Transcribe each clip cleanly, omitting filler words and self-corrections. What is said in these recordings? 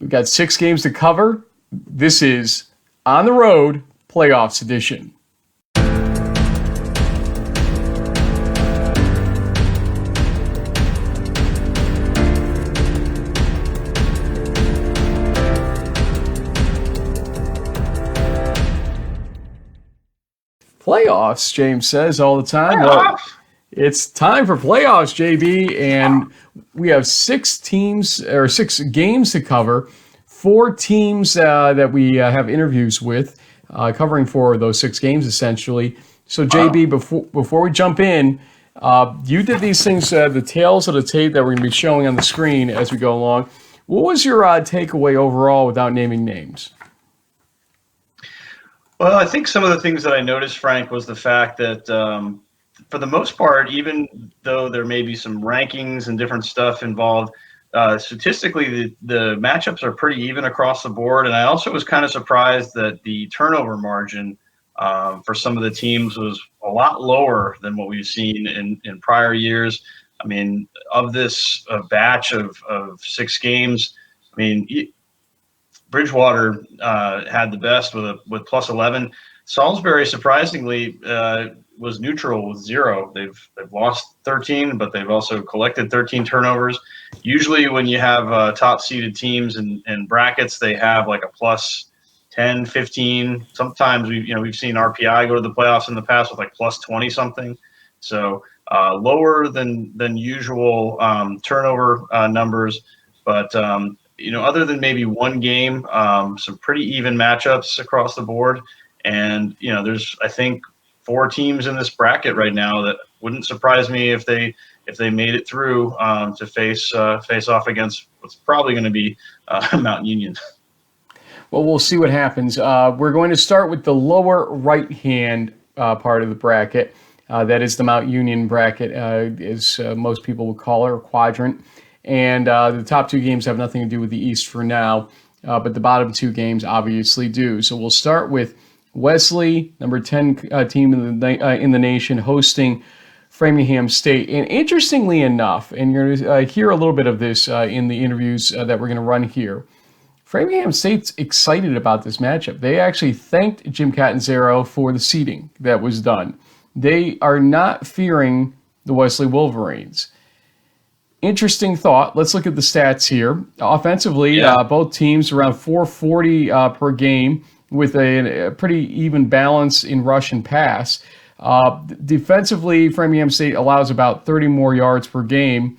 We've got 6 games to cover. This is On the Road Playoffs Edition. Playoffs, James says all the time. Well, it's time for playoffs, JB, and we have 6 games to cover. 4 teams that we have interviews with, covering 4 of those 6 games essentially. So, JB, before we jump in, you did these things, the tails of the tape that we're going to be showing on the screen as we go along. What was your takeaway overall without naming names? Well, I think some of the things that I noticed, Frank, was the fact that for the most part, even though there may be some rankings and different stuff involved, statistically, the matchups are pretty even across the board. And I also was kind of surprised that the turnover margin for some of the teams was a lot lower than what we've seen in prior years. I mean, of this batch of 6 games, I mean, Bridgewater had the best with plus 11. Salisbury, surprisingly, was neutral with 0. They've lost 13, but they've also collected 13 turnovers. Usually, when you have top-seeded teams and brackets, they have like a plus 10, 15. Sometimes we've seen RPI go to the playoffs in the past with like plus 20 something. So lower than usual turnover numbers, but other than maybe one game, some pretty even matchups across the board. And, there's, I think, 4 teams in this bracket right now that wouldn't surprise me if they made it through to face off against what's probably going to be Mount Union. Well, we'll see what happens. We're going to start with the lower right-hand part of the bracket. That is the Mount Union bracket, as most people would call it, or quadrant. And the top 2 games have nothing to do with the East for now, but the bottom 2 games obviously do. So we'll start with Wesley, number 10 team in the nation, hosting Framingham State. And interestingly enough, and you're going to hear a little bit of this in the interviews that we're going to run here, Framingham State's excited about this matchup. They actually thanked Jim Catanzaro for the seeding that was done. They are not fearing the Wesley Wolverines. Interesting thought. Let's look at the stats here. Offensively, both teams around 440 per game with a pretty even balance in rush and pass. Defensively, Framingham State allows about 30 more yards per game.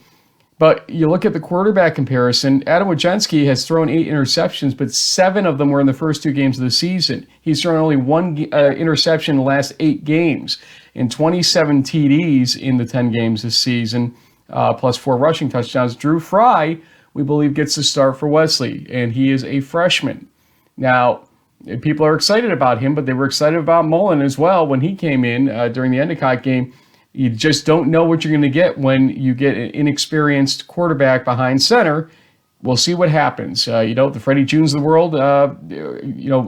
But you look at the quarterback comparison, Adam Wojenski has thrown 8 interceptions, but 7 of them were in the first 2 games of the season. He's thrown only 1 interception in the last 8 games and 27 TDs in the 10 games this season. Plus 4 rushing touchdowns. Drew Fry, we believe, gets the start for Wesley, and he is a freshman. Now, people are excited about him, but they were excited about Mullen as well when he came in during the Endicott game. You just don't know what you're going to get when you get an inexperienced quarterback behind center. We'll see what happens. The Freddie Junes of the world,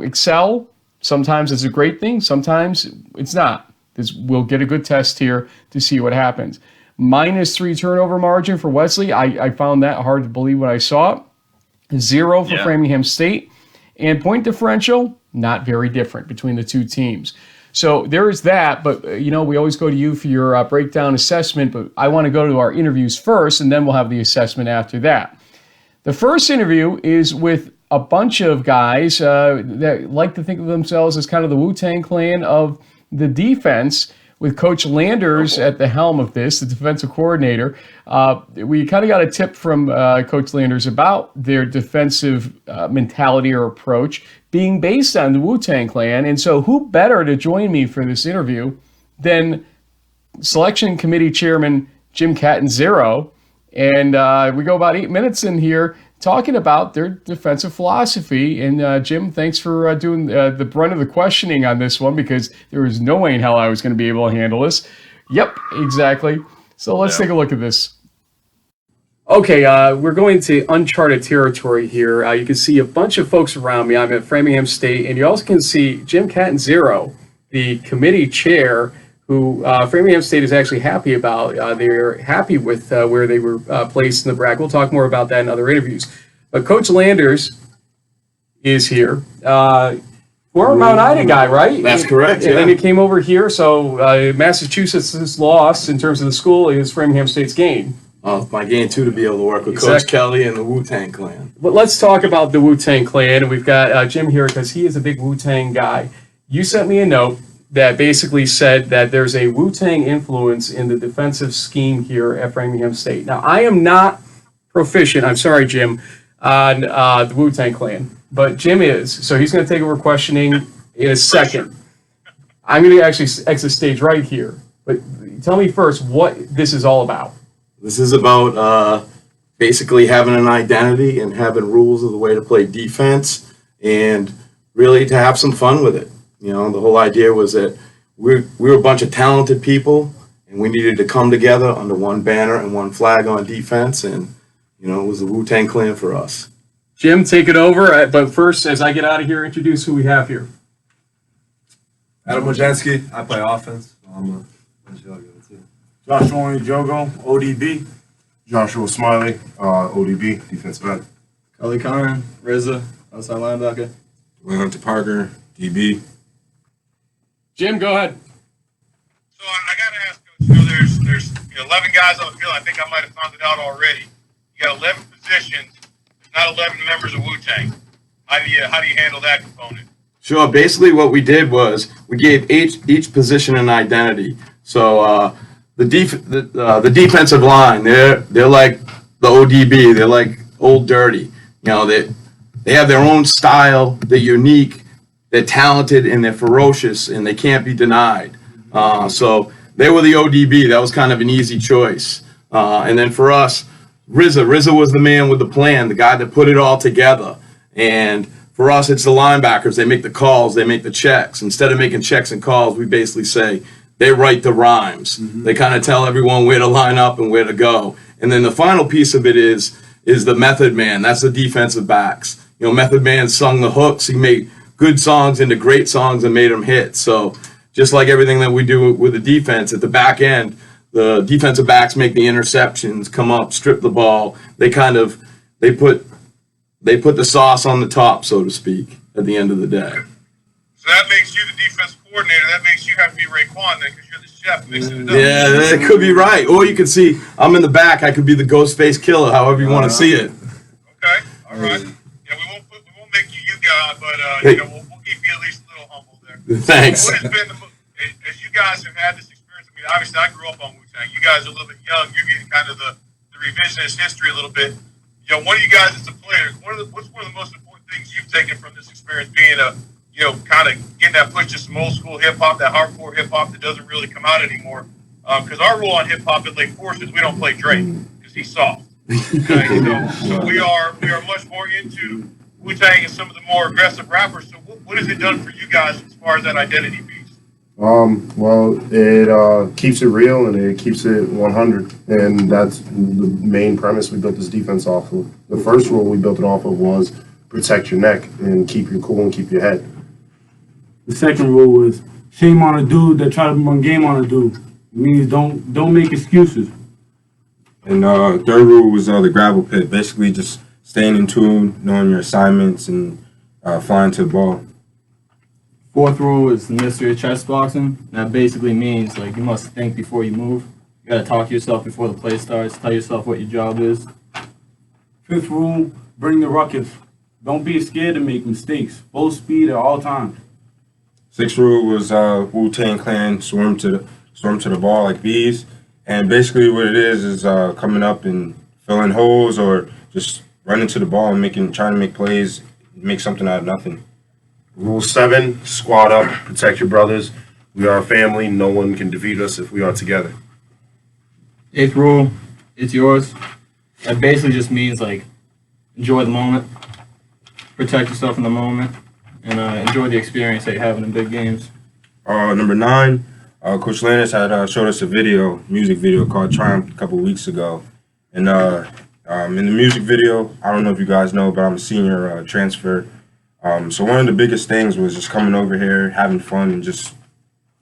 excel. Sometimes it's a great thing. Sometimes it's not. We'll get a good test here to see what happens. -3 turnover margin for Wesley. I found that hard to believe when I saw it. 0 for Framingham State. And point differential, not very different between the 2 teams. So there is that, but we always go to you for your breakdown assessment, but I want to go to our interviews first, and then we'll have the assessment after that. The first interview is with a bunch of guys that like to think of themselves as kind of the Wu-Tang Clan of the defense, with Coach Landers at the helm of this, the defensive coordinator. We kind of got a tip from Coach Landers about their defensive mentality or approach being based on the Wu-Tang Clan. And so who better to join me for this interview than Selection Committee Chairman Jim Catanzaro. And we go about 8 minutes in here talking about their defensive philosophy. And Jim, thanks for doing the brunt of the questioning on this one, because there was no way in hell I was going to be able to handle this. Yep, exactly. So let's take a look at this. Okay, we're going to uncharted territory here. You can see a bunch of folks around me. I'm at Framingham State, and you also can see Jim Catanzaro, the committee chair, who Framingham State is actually happy about. They're happy with where they were placed in the bracket. We'll talk more about that in other interviews. But Coach Landers is here. Former Mount Ida guy, right? That's correct. And then he came over here. So Massachusetts' loss in terms of the school is Framingham State's gain. My gain too to be able to work with Coach Kelley and the Wu-Tang Clan. But let's talk about the Wu-Tang Clan, and we've got Jim here because he is a big Wu-Tang guy. You sent me a note that basically said that there's a Wu-Tang influence in the defensive scheme here at Framingham State. Now, I am not proficient, I'm sorry, Jim, on the Wu-Tang Clan, but Jim is, so he's going to take over questioning in a second. I'm going to actually exit stage right here, but tell me first what this is all about. This is about basically having an identity and having rules of the way to play defense and really to have some fun with it. You know, the whole idea was that we were a bunch of talented people and we needed to come together under one banner and one flag on defense, and, you know, it was the Wu-Tang Clan for us. Jim, take it over, but first, as I get out of here, introduce who we have here. Adam Wojenski, I play offense. I'm a too. Joshua Jogo, ODB. Joshua Smiley, ODB, defensive end. Kelley Karen, Reza, outside linebacker. Hunter Parker, DB. Jim, go ahead. So I got to ask, Coach, you know, there's 11 guys on the field. I think I might have found it out already. You got 11 positions. There's not 11 members of Wu-Tang. How do you handle that component? Sure. Basically, what we did was we gave each position an identity. So the defensive line, they're like the ODB. They're like Old Dirty. You know, they have their own style. They're unique. They're talented and they're ferocious and they can't be denied. So they were the ODB. That was kind of an easy choice. And then for us, RZA was the man with the plan, the guy that put it all together. And for us, it's the linebackers. They make the calls. They make the checks. Instead of making checks and calls, we basically say they write the rhymes. Mm-hmm. They kind of tell everyone where to line up and where to go. And then the final piece of it is the method man. That's the defensive backs. You know, Method Man sung the hooks. He made good songs into great songs and made them hits. So just like everything that we do with the defense, at the back end, the defensive backs make the interceptions, come up, strip the ball. They put the sauce on the top, so to speak, at the end of the day. So that makes you the defense coordinator. That makes you have to be Raekwon then, because you're the chef mixing it up. Yeah, that could be right. Or you could see I'm in the back. I could be the Ghostface Killer, however you want to see it. Okay, all right. Yeah, we won't make you guy, but we'll keep you at least a little humble there. Thanks. What has been as you guys have had this experience? I mean, obviously I grew up on Wu-Tang. You guys are a little bit young. You're getting kind of the revisionist history a little bit. You know, one of you guys as a player, what's one of the most important things you've taken from this experience, being kind of getting that push to some old school hip hop, that hardcore hip hop that doesn't really come out anymore? Because our rule on hip hop at Lake Forest is we don't play Drake because he's soft. So we are much more into Wu-Tang and some of the more aggressive rappers. So what has it done for you guys as far as that identity piece? Well, it keeps it real and it keeps it 100, and that's the main premise we built this defense off of. The first rule we built it off of was protect your neck and keep your cool and keep your head. The second rule was shame on a dude that try to run game on a dude. It means don't make excuses. And third rule was the gravel pit, basically just staying in tune, knowing your assignments, and flying to the ball. Fourth rule is the mystery of chess boxing. That basically means you must think before you move. You gotta talk to yourself before the play starts. Tell yourself what your job is. Fifth rule, bring the ruckus. Don't be scared to make mistakes. Full speed at all times. Sixth rule was Wu-Tang Clan swarm to the ball like bees. And basically what it is coming up and filling holes or just running to the ball and trying to make plays, make something out of nothing. Rule 7, squad up, protect your brothers. We are a family. No one can defeat us if we are together. Eighth rule, it's yours. That basically just means enjoy the moment, protect yourself in the moment, and enjoy the experience that you're having in big games. Number 9, Coach Landis had showed us a music video called Triumph a couple weeks ago. And in the music video, I don't know if you guys know, but I'm a senior transfer. So one of the biggest things was just coming over here, having fun, and just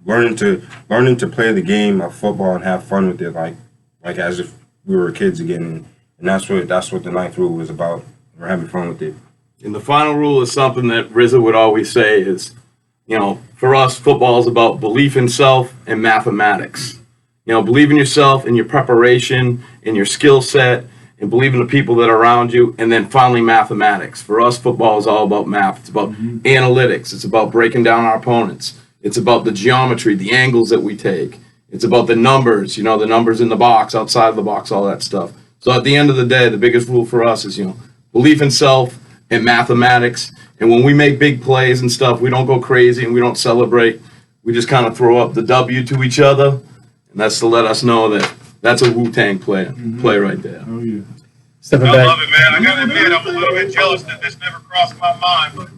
learning to play the game of football and have fun with it, like as if we were kids again. And that's what the ninth rule was about. We're having fun with it. And the final rule is something that RZA would always say is, for us, football is about belief in self and mathematics. Believe in yourself and your preparation and your skill set and believe in the people that are around you, and then finally mathematics. For us, football is all about math. It's about analytics. It's about breaking down our opponents. It's about the geometry, the angles that we take. It's about the numbers, the numbers in the box, outside of the box, all that stuff. So at the end of the day, the biggest rule for us is, belief in self and mathematics. And when we make big plays and stuff, we don't go crazy and we don't celebrate. We just kind of throw up the W to each other. And that's to let us know that that's a Wu-Tang play right there. Oh, yeah. Stepping I back. love it, man. I gotta admit, I'm a little bit jealous that this never crossed my mind, but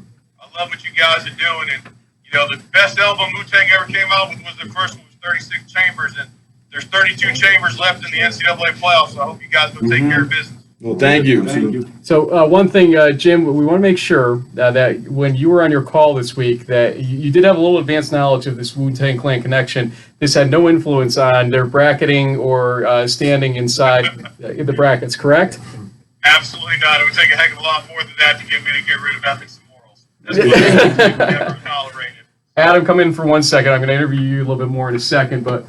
I love what you guys are doing. And, the best album Wu-Tang ever came out with was the first one, was 36 Chambers, and there's 32 chambers left in the NCAA playoffs, so I hope you guys will take care of business. Well, thank you. Thank you. So one thing, Jim, we want to make sure that when you were on your call this week, that you did have a little advanced knowledge of this Wu-Tang Clan connection. This had no influence on their bracketing or standing inside the brackets, correct? Absolutely not. It would take a heck of a lot more than that to get me to get rid of ethics and morals. That's what I would never tolerate it. Adam, come in for 1 second. I'm going to interview you a little bit more in a second, but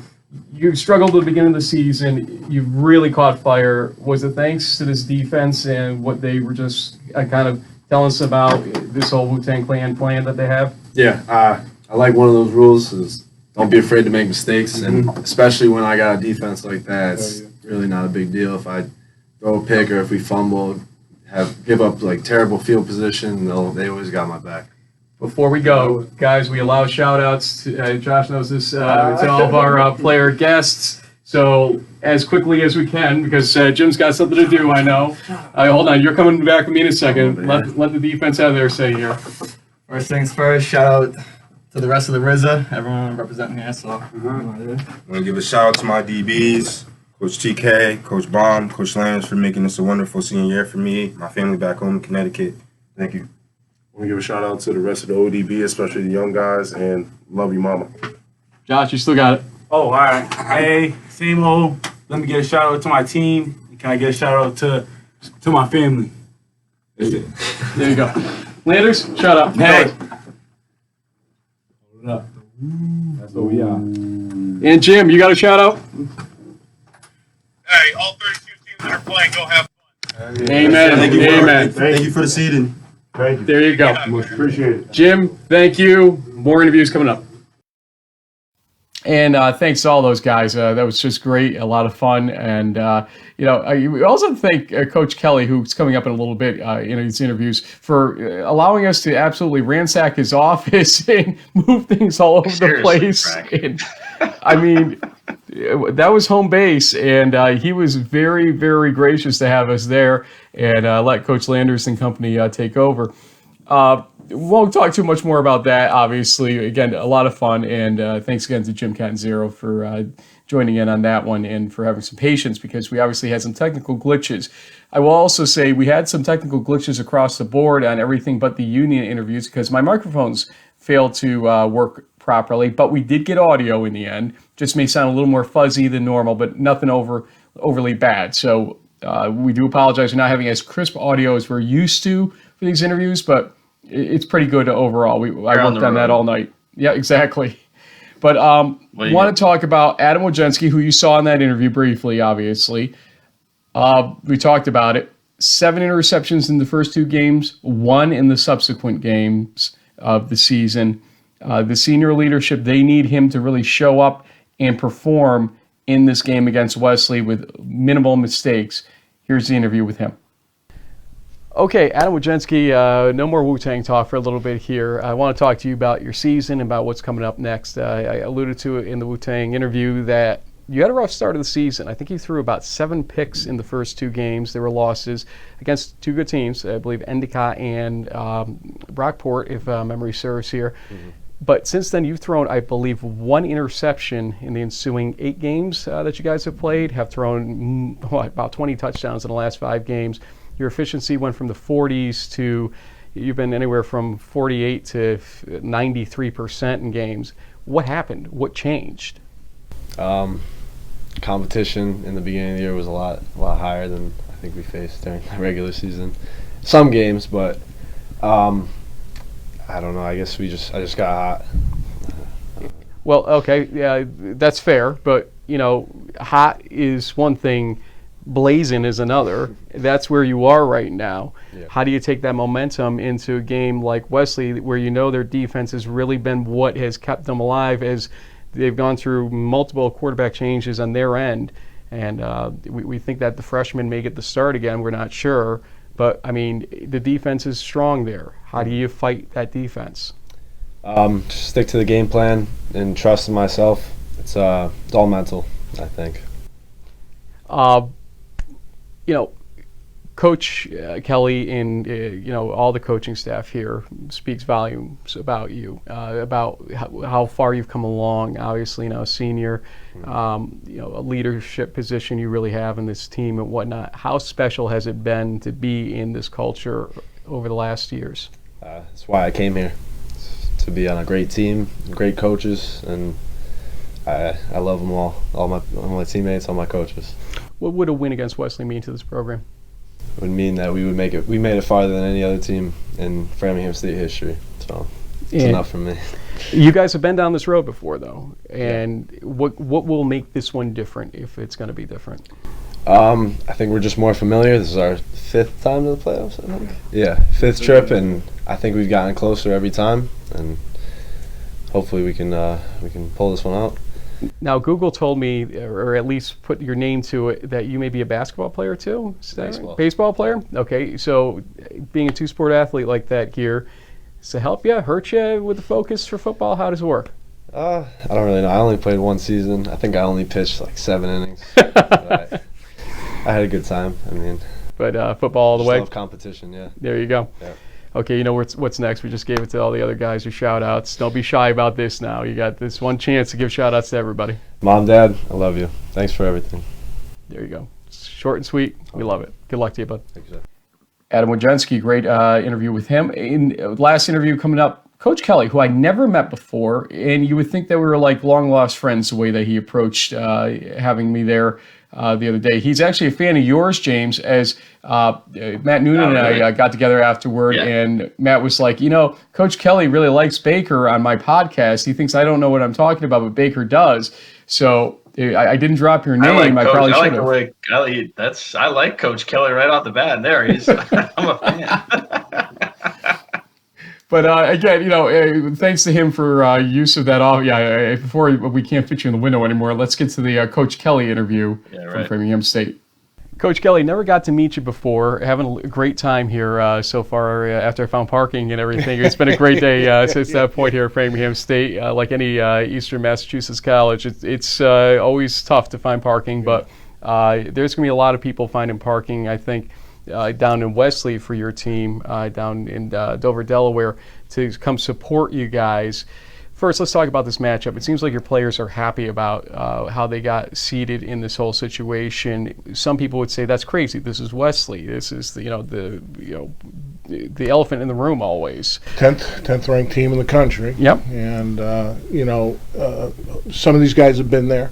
you struggled at the beginning of the season. You really caught fire. Was it thanks to this defense and what they were just kind of telling us about this whole Wu-Tang Clan plan that they have? Yeah, I like one of those rules is don't be afraid to make mistakes, and especially when I got a defense like that, it's really not a big deal if I throw a pick or if we fumble, give up like terrible field position. They always got my back. Before we go, guys, we allow shout-outs to, Josh knows this, to all of our player guests. So as quickly as we can, because Jim's got something to do, I know. Hold on, you're coming back with me in a second. Let the defense have their say here. First things first, shout out to the rest of the RZA, everyone representing here. So, I want to give a shout out to my DBs, Coach TK, Coach Baum, Coach Landers for making this a wonderful senior year for me, my family back home in Connecticut. Thank you. I want to give a shout out to the rest of the ODB, especially the young guys, and love you, mama. Josh, you still got it. Oh, all right. Hey, same old. Let me get a shout out to my team. Can I get a shout out to my family? That's it. There you go. Landers, shout out. Hey. Hold up. That's what we are. And Jim, you got a shout out? Hey, all 32 teams that are playing, go have fun. Amen. Thank you, Amen. Thank you for the seeding. Thank you. There you go. Much appreciated. Jim, thank you. More interviews coming up. And thanks to all those guys. That was just great, a lot of fun. And, we also thank Coach Kelley, who's coming up in a little bit in these interviews, for allowing us to absolutely ransack his office and move things all over the place. And, I mean, that was home base, and he was very, very gracious to have us there and let Coach Landers and company take over. Won't talk too much more about that, obviously. Again, a lot of fun, and thanks again to Jim Catanzaro for joining in on that one and for having some patience, because we obviously had some technical glitches. I will also say we had some technical glitches across the board on everything but the union interviews, because my microphones failed to work properly, but we did get audio in the end. Just may sound a little more fuzzy than normal, but nothing overly bad. So we do apologize for not having as crisp audio as we're used to for these interviews, but it's pretty good overall. I worked on that all night. Yeah, exactly. But want to talk about Adam Wojenski, who you saw in that interview briefly, obviously. We talked about it. 7 interceptions in the first 2 games, 1 in the subsequent games of the season. The senior leadership, they need him to really show up and perform in this game against Wesley with minimal mistakes. Here's the interview with him. Okay, Adam Wojenski, no more Wu-Tang talk for a little bit here. I want to talk to you about your season and about what's coming up next. I alluded to it in the Wu-Tang interview that you had a rough start of the season. I think you threw about 7 picks in the first 2 games. There were losses against 2 good teams, I believe Endicott and Brockport, if memory serves here. Mm-hmm. But since then, you've thrown, I believe, 1 interception in the ensuing 8 games that you guys have played, have thrown about 20 touchdowns in the last 5 games. Your efficiency went from the 40s to, you've been anywhere from 48 to 93% in games. What happened? What changed? Competition in the beginning of the year was a lot higher than I think we faced during the regular season. Some games, but I don't know. I guess I just got hot. Well, okay, yeah, that's fair, but hot is one thing, blazing is another. That's where you are right now. Yeah. How do you take that momentum into a game like Wesley, where their defense has really been what has kept them alive as they've gone through multiple quarterback changes on their end, and we think that the freshmen may get the start again. We're not sure, but I mean, the defense is strong there. How do you fight that defense? Just stick to the game plan and trust in myself. It's all mental, I think. Coach Kelley and all the coaching staff here speaks volumes about you, about how far you've come along. Obviously, now a senior, a leadership position you really have in this team and whatnot. How special has it been to be in this culture over the last years? That's why I came here, to be on a great team, great coaches, and I love them all my teammates, all my coaches. What would a win against Wesley mean to this program? It would mean that we made it farther than any other team in Framingham State history. So it's enough for me. You guys have been down this road before, though, and what will make this one different if it's going to be different? I think we're just more familiar. This is our 5th time to the playoffs, I think. Yeah, 5th trip, and I think we've gotten closer every time, and hopefully we can pull this one out. Now, Google told me, or at least put your name to it, that you may be a basketball player too? Baseball player? Okay, so being a two-sport athlete like that here, does it help you, hurt you with the focus for football? How does it work? I don't really know. I only played one season. I think I only pitched like 7 innings. I had a good time. I mean, but football all the way? Love competition, yeah. There you go. Yeah. Okay, what's next? We just gave it to all the other guys your shout-outs. Don't be shy about this now. You got this one chance to give shout-outs to everybody. Mom, Dad, I love you. Thanks for everything. There you go. Short and sweet. We love it. Good luck to you, bud. Thank you, sir. Adam Wojenski, great interview with him. In last interview coming up, Coach Kelley, who I never met before, and you would think that we were like long-lost friends the way that he approached having me there the other day. He's actually a fan of yours, James, as Matt Noonan and I got together afterward, and Matt was like, Coach Kelley really likes Baker on my podcast. He thinks I don't know what I'm talking about, but Baker does. So I didn't drop your name. I probably should have. I like Coach Kelley right off the bat. There, I'm a fan. But again, thanks to him for use of that. Before we can't fit you in the window anymore, let's get to the Coach Kelley interview from Framingham State. Coach Kelley, never got to meet you before. Having a great time here so far after I found parking and everything. It's been a great day since that point here at Framingham State. Like any Eastern Massachusetts college, it's always tough to find parking, but there's going to be a lot of people finding parking, I think, down in Wesley for your team, down in Dover, Delaware, to come support you guys. First, let's talk about this matchup. It seems like your players are happy about how they got seeded in this whole situation. Some people would say that's crazy. This is Wesley. This is the elephant in the room always. 10th ranked team in the country. Yep. And some of these guys have been there.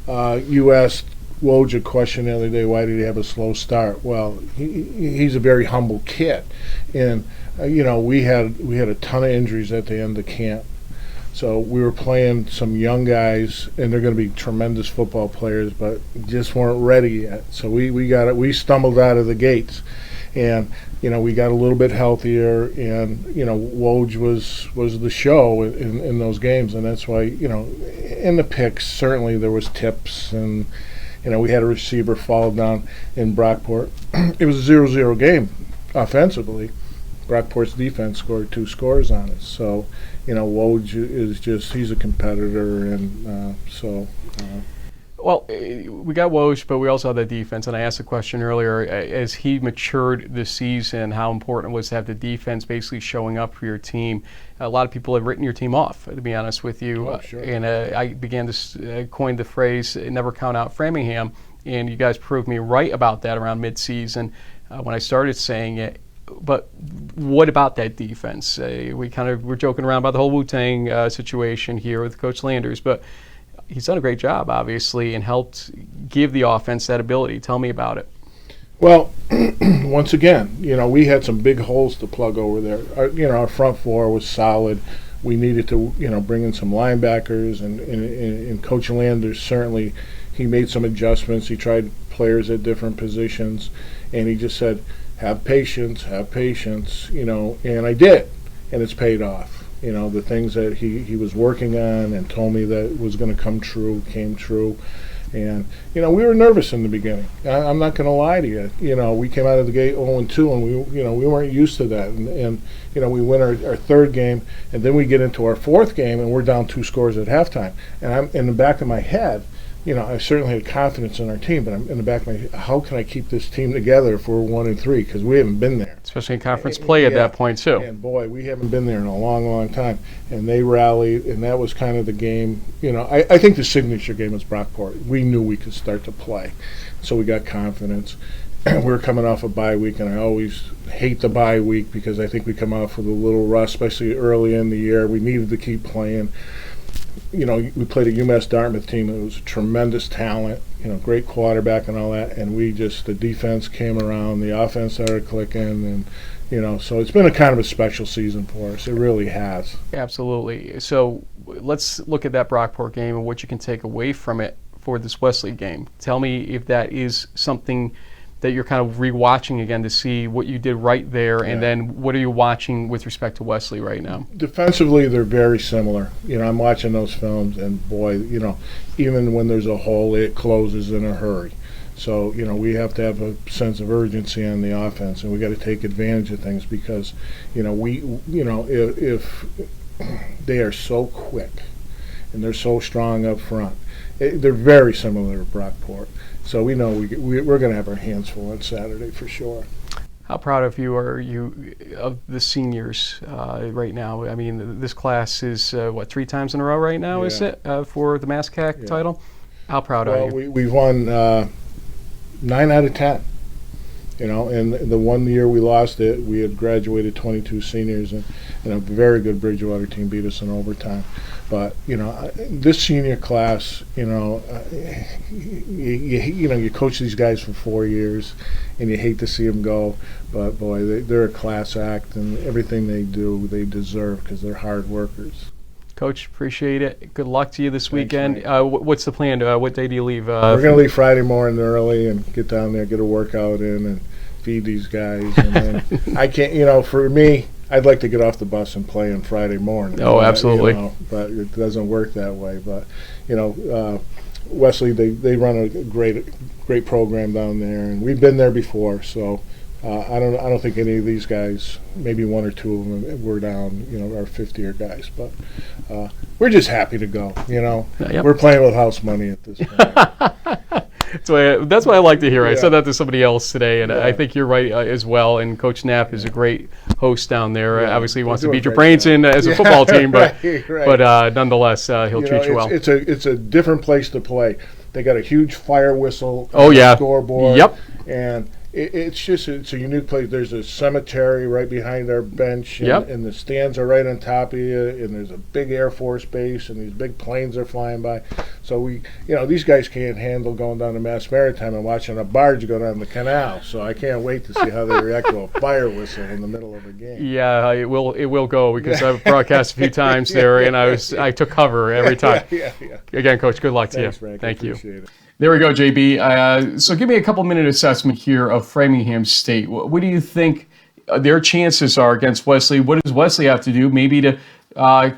You asked Woj a question the other day, why did he have a slow start? Well, he's a very humble kid, and we had a ton of injuries at the end of camp, so we were playing some young guys, and they're going to be tremendous football players, but just weren't ready yet. So we stumbled out of the gates, and we got a little bit healthier, and Woj was the show in those games, and that's why in the picks certainly there was tips and. We had a receiver fall down in Brockport. It was a 0-0 game offensively. Brockport's defense scored 2 scores on it. So, Woj is he's a competitor, and Well, we got Woj, but we also have the defense, and I asked a question earlier, as he matured this season, how important it was to have the defense basically showing up for your team. A lot of people have written your team off, to be honest with you. Oh, sure. And I began to coin the phrase, never count out Framingham, and you guys proved me right about that around midseason when I started saying it. But what about that defense? We're joking around about the whole Wu-Tang situation here with Coach Landers, but he's done a great job, obviously, and helped give the offense that ability. Tell me about it. Well, once again, we had some big holes to plug over there. Our front four was solid. We needed to, bring in some linebackers, and Coach Landers certainly, he made some adjustments. He tried players at different positions, and he just said, have patience, and I did, and it's paid off. The things that he was working on and told me that was going to come true, came true. And, we were nervous in the beginning. I'm not going to lie to you. We came out of the gate 0-2, and we weren't used to that. And we win our third game, and then we get into our fourth game, and we're down 2 scores at halftime. And I'm in the back of my head, I certainly had confidence in our team, but I'm in the back of my head, how can I keep this team together if we're 1-3? Because we haven't been there. Especially in conference play at that point, too. And, boy, we haven't been there in a long, long time. And they rallied, and that was kind of the game. I think the signature game was Brockport. We knew we could start to play. So we got confidence. We were coming off a bye week, and I always hate the bye week because I think we come off with a little rust, especially early in the year. We needed to keep playing. We played a UMass Dartmouth team that was a tremendous talent, great quarterback and all that, and the defense came around, the offense started clicking, and, so it's been a kind of a special season for us. It really has. Absolutely. So let's look at that Brockport game and what you can take away from it for this Wesley game. Tell me if that is something that you're kind of rewatching again to see what you did right there, and then what are you watching with respect to Wesley right now? Defensively, they're very similar. I'm watching those films, and boy, even when there's a hole, it closes in a hurry. So, we have to have a sense of urgency on the offense, and we got to take advantage of things because, if they are so quick and they're so strong up front, they're very similar to Brockport. So we know we're going to have our hands full on Saturday for sure. How proud of you are you of the seniors right now? I mean, this class is, 3 times in a row right now, is it, for the MASCAC title? How proud are you? We've won 9 out of 10. And the one year we lost it, we had graduated 22 seniors, and a very good Bridgewater team beat us in overtime. But, this senior class, you coach these guys for 4 years, and you hate to see them go. But, boy, they're a class act, and everything they do, they deserve because they're hard workers. Coach, appreciate it. Good luck to you this Thanks, weekend. What's the plan? What day do you leave? We're going to leave Friday morning early and get down there, get a workout in, and feed these guys. And then I can't, for me, I'd like to get off the bus and play on Friday morning. Oh, absolutely. But it doesn't work that way. But, Wesley, they run a great program down there, and we've been there before. So I don't think any of these guys, maybe 1 or 2 of them, were down, our 50-year guys. But we're just happy to go. Yep. We're playing with house money at this point. That's what I like to hear. I said that to somebody else today, and I think you're right as well. And Coach Knapp is a great host down there. Obviously, he wants to beat your brains in as a football team, but but nonetheless, he'll treat you well. It's a different place to play. They got a huge fire whistle. Oh yeah, scoreboard. Yep. And it's a unique place. There's a cemetery right behind our bench, and the stands are right on top of you, and there's a big Air Force base, and these big planes are flying by. So these guys can't handle going down to Mass Maritime and watching a barge go down the canal. So I can't wait to see how they react to a fire whistle in the middle of a game. Yeah, it will go because I've broadcast a few times there, and I took cover every time. Yeah. Again, Coach, good luck Thanks, to you. Frank. Thank you. It. There we go, JB. So give me a couple-minute assessment here of Framingham State. What do you think their chances are against Wesley? What does Wesley have to do maybe to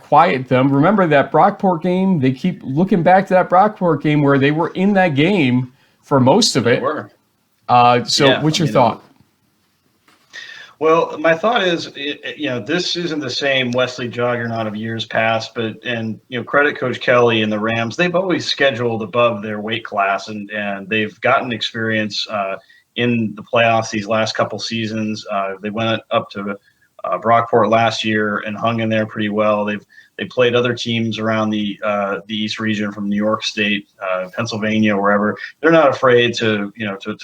quiet them? Remember that Brockport game? They keep looking back to that Brockport game where they were in that game for most of it. They were. What's your thought? Well, my thought is, this isn't the same Wesley juggernaut of years past, but credit Coach Kelley and the Rams. They've always scheduled above their weight class, and they've gotten experience in the playoffs these last couple seasons. They went up to Brockport last year and hung in there pretty well. They played other teams around the East region from New York State, Pennsylvania, wherever. They're not afraid to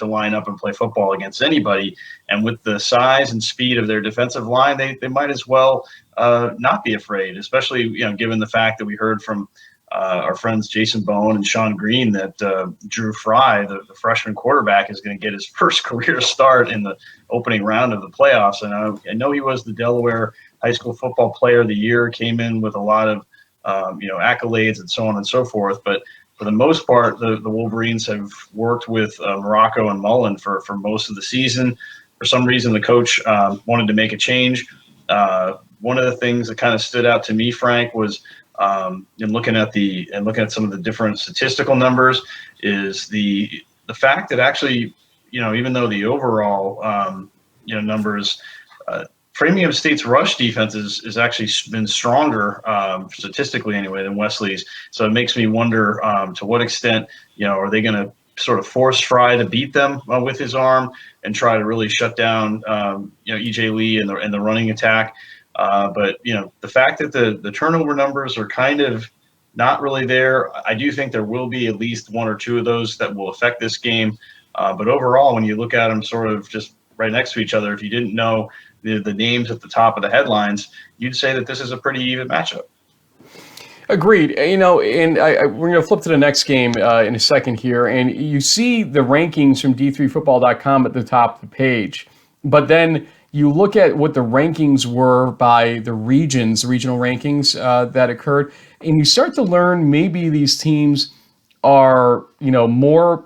line up and play football against anybody. And with the size and speed of their defensive line, they might as well not be afraid, especially given the fact that we heard from our friends Jason Bowen and Sean Green that Drew Fry, the freshman quarterback, is going to get his first career start in the opening round of the playoffs. And I know he was the Delaware High School Football Player of the Year, came in with a lot of accolades and so on and so forth. But for the most part, the Wolverines have worked with Morocco and Mullen for most of the season. For some reason, the coach wanted to make a change. One of the things that kind of stood out to me, Frank, was in looking at some of the different statistical numbers, is the fact that actually, even though the overall numbers, Framingham State's rush defense is actually been stronger statistically anyway than Wesley's. So it makes me wonder to what extent are they going to sort of force Fry to beat them with his arm and try to really shut down EJ Lee and the running attack. But the fact that the turnover numbers are kind of not really there, I do think there will be at least one or two of those that will affect this game. But overall, when you look at them sort of just right next to each other, if you didn't know the names at the top of the headlines, you'd say that this is a pretty even matchup. Agreed. And we're going to flip to the next game in a second here, and you see the rankings from D3Football.com at the top of the page. But then you look at what the rankings were by the regions, the regional rankings that occurred, and you start to learn maybe these teams are, more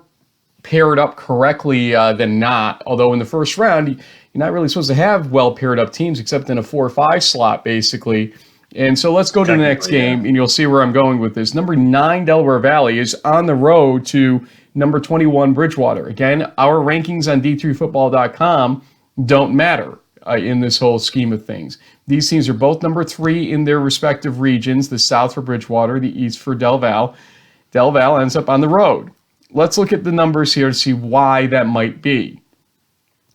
paired up correctly than not. Although in the first round, you're not really supposed to have well paired up teams except in a 4 or 5 slot, basically. And so let's go to the next game, and you'll see where I'm going with this. Number 9, Delaware Valley, is on the road to number 21, Bridgewater. Again, our rankings on D3Football.com don't matter in this whole scheme of things. These teams are both number 3 in their respective regions, the South for Bridgewater, the East for Del Val. Del Val ends up on the road. Let's look at the numbers here to see why that might be.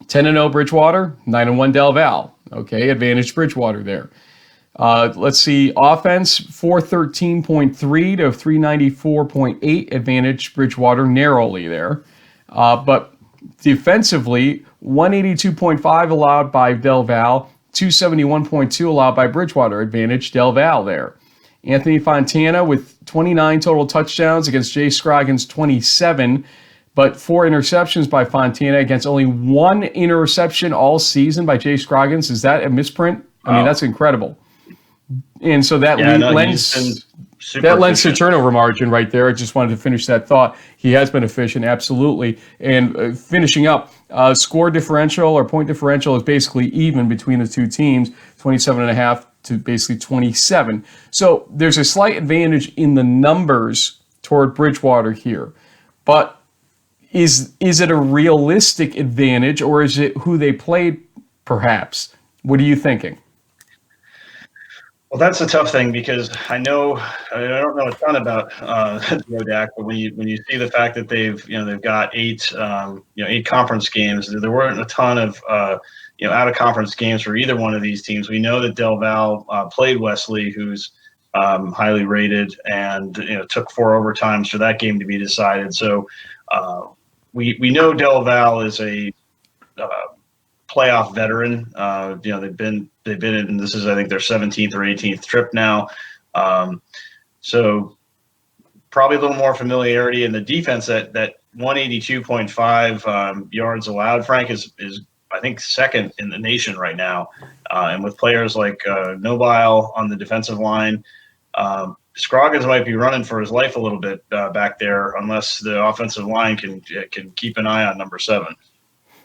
10-0 Bridgewater, 9-1 Del Val. Okay, advantage Bridgewater there. Let's see, offense, 413.3 to 394.8, advantage Bridgewater narrowly there. But defensively, 182.5 allowed by Del Val, 271.2 allowed by Bridgewater, advantage Del Val there. Anthony Fontana with 29 total touchdowns against Jay Scroggins' 27, but 4 interceptions by Fontana against only 1 interception all season by Jay Scroggins. Is that a misprint? I mean, that's incredible. And so that lends to turnover margin right there. I just wanted to finish that thought. He has been efficient, absolutely. And finishing up, score differential or point differential is basically even between the two teams, 27.5 to basically 27. So there's a slight advantage in the numbers toward Bridgewater here. But is it a realistic advantage, or is it who they played, perhaps? What are you thinking? Well, that's a tough thing because I don't know a ton about Rodak, but when you see the fact that they've got 8 conference games, there weren't a ton of out of conference games for either one of these teams. We know that Del Val played Wesley, who's highly rated, and took 4 overtimes for that game to be decided. So we know Del Val is a playoff veteran. They've been in, this is I think their 17th or 18th trip now. So probably a little more familiarity in the defense. That 182.5 yards allowed, Frank, is I think second in the nation right now. And with players like Nobile on the defensive line, Scroggins might be running for his life a little bit back there unless the offensive line can keep an eye on number 7. I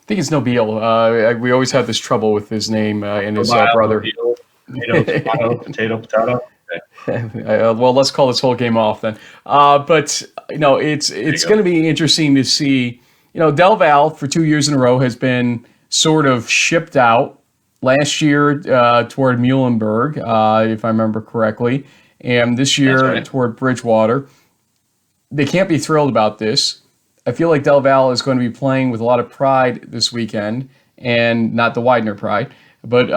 think it's Nobile. We always have this trouble with his name and his brother. Potato. Well, let's call this whole game off then. But it's going to be interesting to see. Del Val for 2 years in a row has been sort of shipped out. Last year toward Muhlenberg, if I remember correctly, and this year toward Bridgewater. They can't be thrilled about this. I feel like Del Val is going to be playing with a lot of pride this weekend, and not the Widener pride, but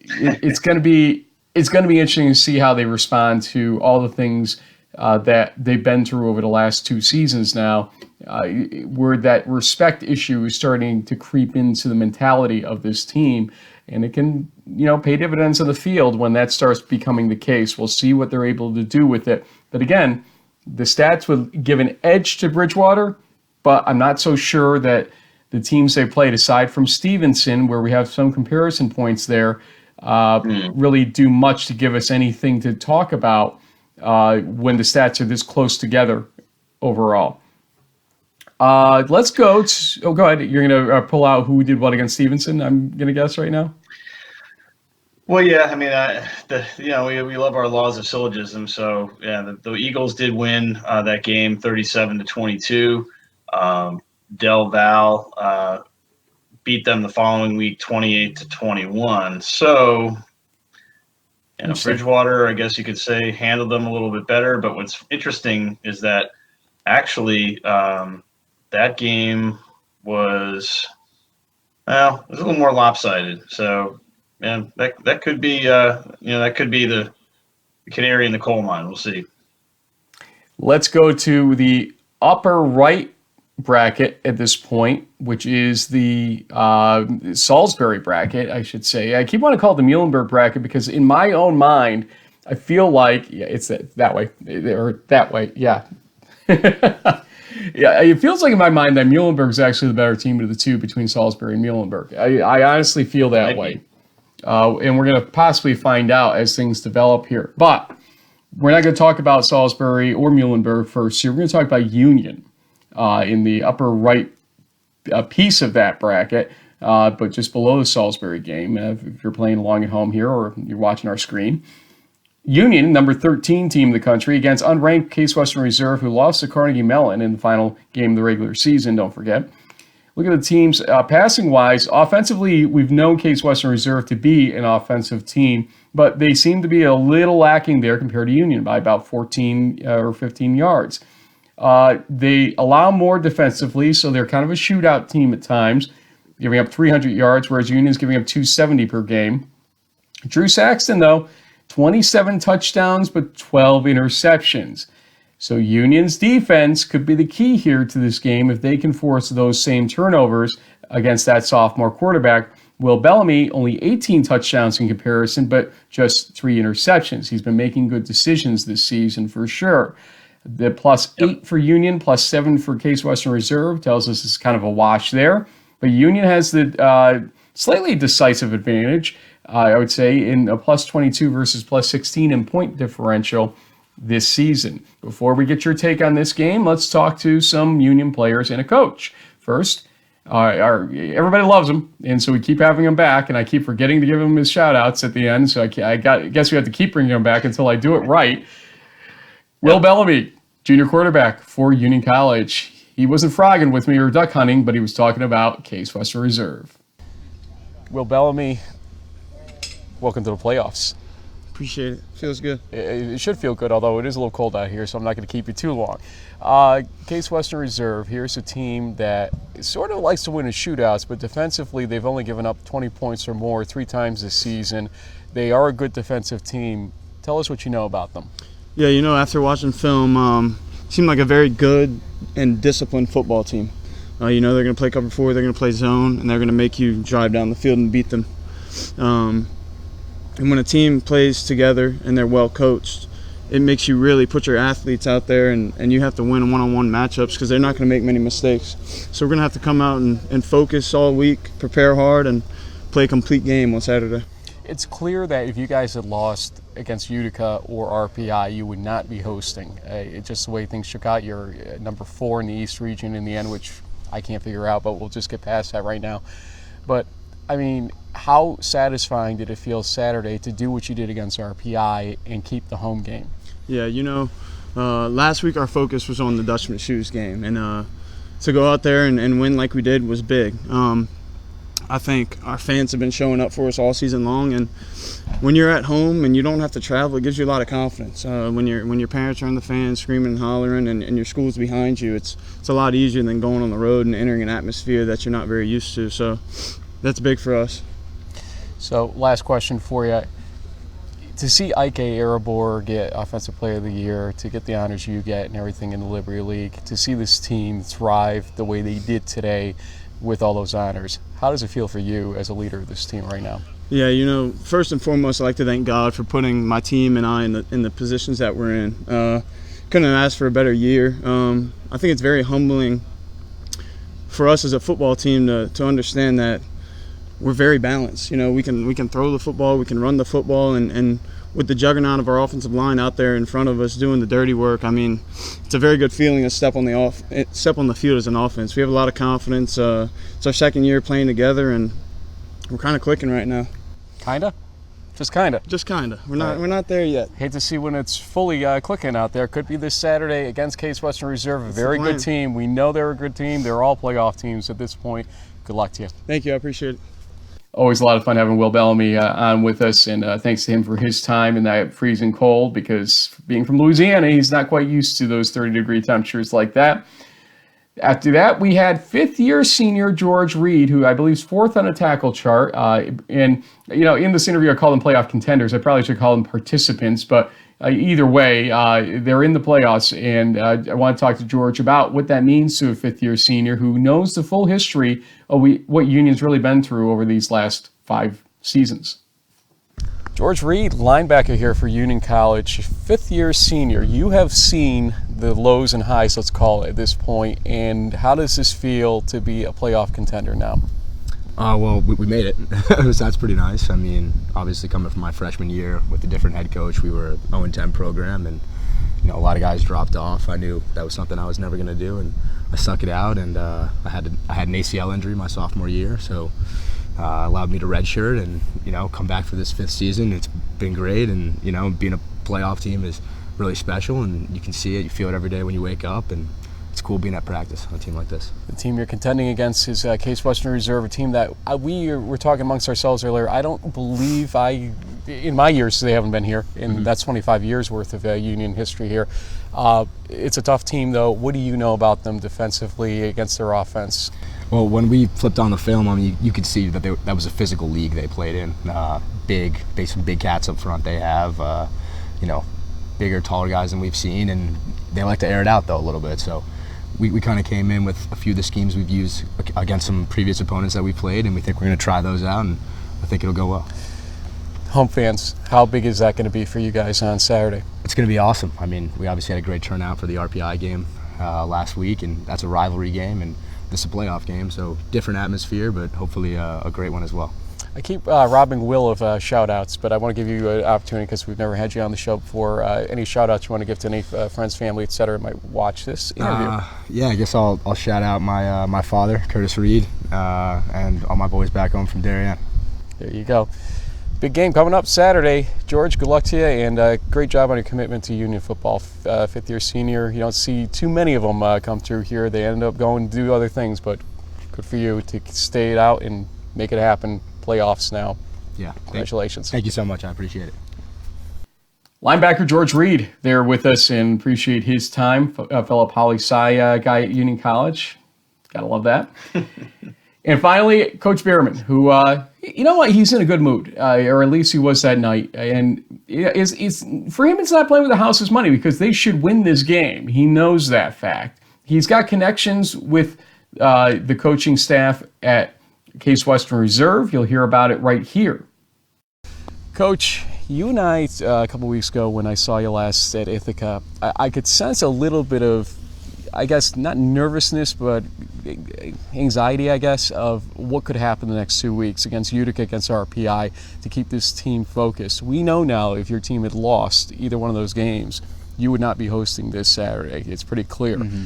it's going to be interesting to see how they respond to all the things that they've been through over the last 2 seasons now, where that respect issue is starting to creep into the mentality of this team. And it can, pay dividends on the field when that starts becoming the case. We'll see what they're able to do with it. But again, the stats would give an edge to Bridgewater, but I'm not so sure that the teams they played, aside from Stevenson, where we have some comparison points there, really do much to give us anything to talk about when the stats are this close together overall. Let's go to, go ahead. You're going to pull out who did what against Stevenson, I'm going to guess right now? Well, yeah, I mean, we love our laws of syllogism. So, yeah, the Eagles did win that game 37-22. Del Val beat them the following week 28-21. So, Bridgewater, I guess you could say, handled them a little bit better. But what's interesting is that actually that game was, it was a little more lopsided. So, man, that could be that could be the canary in the coal mine. We'll see. Let's go to the upper right bracket at this point, which is the Salisbury bracket, I should say. I keep wanting to call it the Muhlenberg bracket because in my own mind, I feel like it's that way or that way. Yeah. Yeah, it feels like in my mind that Muhlenberg is actually the better team of the two between Salisbury and Muhlenberg. I honestly feel that way. And we're going to possibly find out as things develop here. But we're not going to talk about Salisbury or Muhlenberg first here. We're going to talk about Union in the upper right piece of that bracket, but just below the Salisbury game, if you're playing along at home here or you're watching our screen. Union, number 13 team in the country, against unranked Case Western Reserve, who lost to Carnegie Mellon in the final game of the regular season, don't forget. Look at the teams passing-wise. Offensively, we've known Case Western Reserve to be an offensive team, but they seem to be a little lacking there compared to Union by about 14 or 15 yards. They allow more defensively, so they're kind of a shootout team at times, giving up 300 yards, whereas Union's giving up 270 per game. Drew Saxton, though, 27 touchdowns, but 12 interceptions. So Union's defense could be the key here to this game if they can force those same turnovers against that sophomore quarterback. Will Bellamy, only 18 touchdowns in comparison, but just 3 interceptions. He's been making good decisions this season for sure. The +8 for Union, +7 for Case Western Reserve tells us it's kind of a wash there. But Union has the slightly decisive advantage, I would say, in a +22 versus +16 in point differential this season. Before we get your take on this game, let's talk to some Union players and a coach. First, everybody loves him, and so we keep having him back, and I keep forgetting to give him his shout-outs at the end, so I guess we have to keep bringing him back until I do it right. Will Bellamy, junior quarterback for Union College. He wasn't frogging with me or duck hunting, but he was talking about Case Western Reserve. Will Bellamy, welcome to the playoffs. Appreciate it. Feels good. It should feel good, although it is a little cold out here, so I'm not going to keep you too long. Case Western Reserve, here's a team that sort of likes to win in shootouts, but defensively they've only given up 20 points or more 3 times this season. They are a good defensive team. Tell us what you know about them. Yeah, after watching film, seemed like a very good and disciplined football team. They're going to play cover 4, they're going to play zone, and they're going to make you drive down the field and beat them. And when a team plays together and they're well coached, it makes you really put your athletes out there and you have to win one-on-one matchups because they're not going to make many mistakes. So we're going to have to come out and focus all week, prepare hard, and play a complete game on Saturday. It's clear that if you guys had lost against Utica or RPI, you would not be hosting. It's just the way things shook out. You're number 4 in the East region in the end, which I can't figure out, but we'll just get past that right now. But, I mean, how satisfying did it feel Saturday to do what you did against RPI and keep the home game? Yeah, last week our focus was on the Dutchman Shoes game, and to go out there and win like we did was big. I think our fans have been showing up for us all season long, and when you're at home and you don't have to travel, it gives you a lot of confidence. When your parents are in the fans screaming and hollering and your school's behind you, it's a lot easier than going on the road and entering an atmosphere that you're not very used to. So that's big for us. So last question for you. To see Ike Arabor get Offensive Player of the Year, to get the honors you get and everything in the Liberty League, to see this team thrive the way they did today with all those honors, how does it feel for you as a leader of this team right now? Yeah, you know, first and foremost, I'd like to thank God for putting my team and I in the positions that we're in. Couldn't have asked for a better year. I think it's very humbling for us as a football team to understand that we're very balanced. You know, we can throw the football, we can run the football, and with the juggernaut of our offensive line out there in front of us doing the dirty work, I mean, it's a very good feeling to step on the field as an offense. We have a lot of confidence. It's our second year playing together, and we're kind of clicking right now. Kinda? Just kinda? Just kinda. We're not there yet. Hate to see when it's fully clicking out there. Could be this Saturday against Case Western Reserve. A very good team. We know they're a good team. They're all playoff teams at this point. Good luck to you. Thank you. I appreciate it. Always a lot of fun having Will Bellamy on with us, and thanks to him for his time in that freezing cold, because being from Louisiana, he's not quite used to those 30-degree temperatures like that. After that, we had fifth-year senior George Reed, who I believe is fourth on a tackle chart. And, you know, in this interview, I call them playoff contenders. I probably should call them participants, but either way, they're in the playoffs. And I want to talk to George about what that means to a fifth-year senior who knows the full history of what Union's really been through over these last 5 seasons. George Reed, linebacker here for Union College, fifth-year senior. You have seen the lows and highs, let's call it, at this point, and how does this feel to be a playoff contender now? Well, we made it. So that's pretty nice. I mean, obviously coming from my freshman year with a different head coach, we were a 0-10 program, and you know, a lot of guys dropped off. I knew that was something I was never going to do, and I stuck it out. And I had an ACL injury my sophomore year, so allowed me to redshirt and, you know, come back for this 5th season. It's been great, and, you know, being a playoff team is really special, and you can see it, you feel it every day when you wake up, and it's cool being at practice on a team like this. The team you're contending against is Case Western Reserve, a team that we were talking amongst ourselves earlier. I don't believe in my years, they haven't been here, and that's 25 years worth of Union history here. It's a tough team, though. What do you know about them defensively against their offense? Well, when we flipped on the film, I mean, you could see that that was a physical league they played in. Some big cats up front they have, you know, bigger, taller guys than we've seen, and they like to air it out, though, a little bit. So we kind of came in with a few of the schemes we've used against some previous opponents that we played, and we think we're going to try those out, and I think it'll go well. Home fans, how big is that going to be for you guys on Saturday? It's going to be awesome. I mean, we obviously had a great turnout for the RPI game last week, and that's a rivalry game, and this is a playoff game, so different atmosphere, but hopefully a great one as well. I keep robbing Will of shout-outs, but I want to give you an opportunity because we've never had you on the show before. Any shout-outs you want to give to any friends, family, et cetera, might watch this interview? Yeah, I guess I'll shout out my father, Curtis Reed, and all my boys back home from Darien. There you go. Big game coming up Saturday. George, good luck to you, and great job on your commitment to Union football. Fifth-year senior, you don't see too many of them come through here. They end up going to do other things, but good for you to stay it out and make it happen. Playoffs now. Yeah. Congratulations. Thank you so much. I appreciate it. Linebacker George Reed there with us, and appreciate his time. Fellow poli-sci guy at Union College. Gotta love that. And finally, Coach Behrman, who, you know what, he's in a good mood, or at least he was that night. And for him, it's not playing with the house's money because they should win this game. He knows that fact. He's got connections with the coaching staff at Case Western Reserve. You'll hear about it right here. Coach, you and I, a couple weeks ago when I saw you last at Ithaca, I could sense a little bit of, I guess, not nervousness, but anxiety, I guess, of what could happen the next 2 weeks against Utica, against RPI, to keep this team focused. We know now if your team had lost either one of those games, you would not be hosting this Saturday. It's pretty clear. Mm-hmm.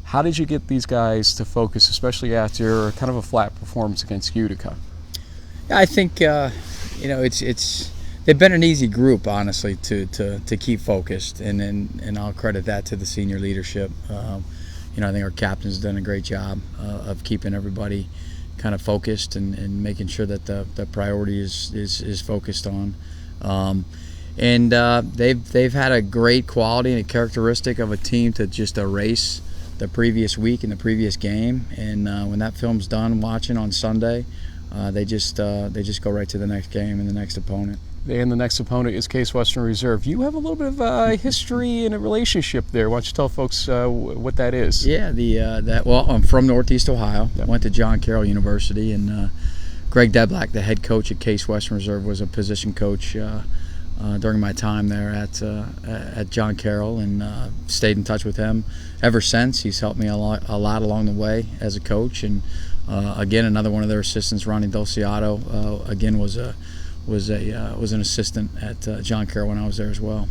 How did you get these guys to focus, especially after kind of a flat performance against Utica? I think you know, it's they've been an easy group, honestly, to keep focused, and I'll credit that to the senior leadership. You know, I think our captain's done a great job of keeping everybody kind of focused and making sure that the priority is focused on. And they've had a great quality and a characteristic of a team to just erase the previous week and the previous game, and when that film's done watching on Sunday, they just go right to the next game and the next opponent. And the next opponent is Case Western Reserve. You have a little bit of history and a relationship there. Why don't you tell folks what that is? Yeah, well, I'm from Northeast Ohio. Yep. Went to John Carroll University, and Greg Deblack, the head coach at Case Western Reserve, was a position coach during my time there at John Carroll, and stayed in touch with him ever since. He's helped me a lot along the way as a coach, and again, another one of their assistants, Ronnie Dolciato, again was an assistant at John Carroll when I was there as well.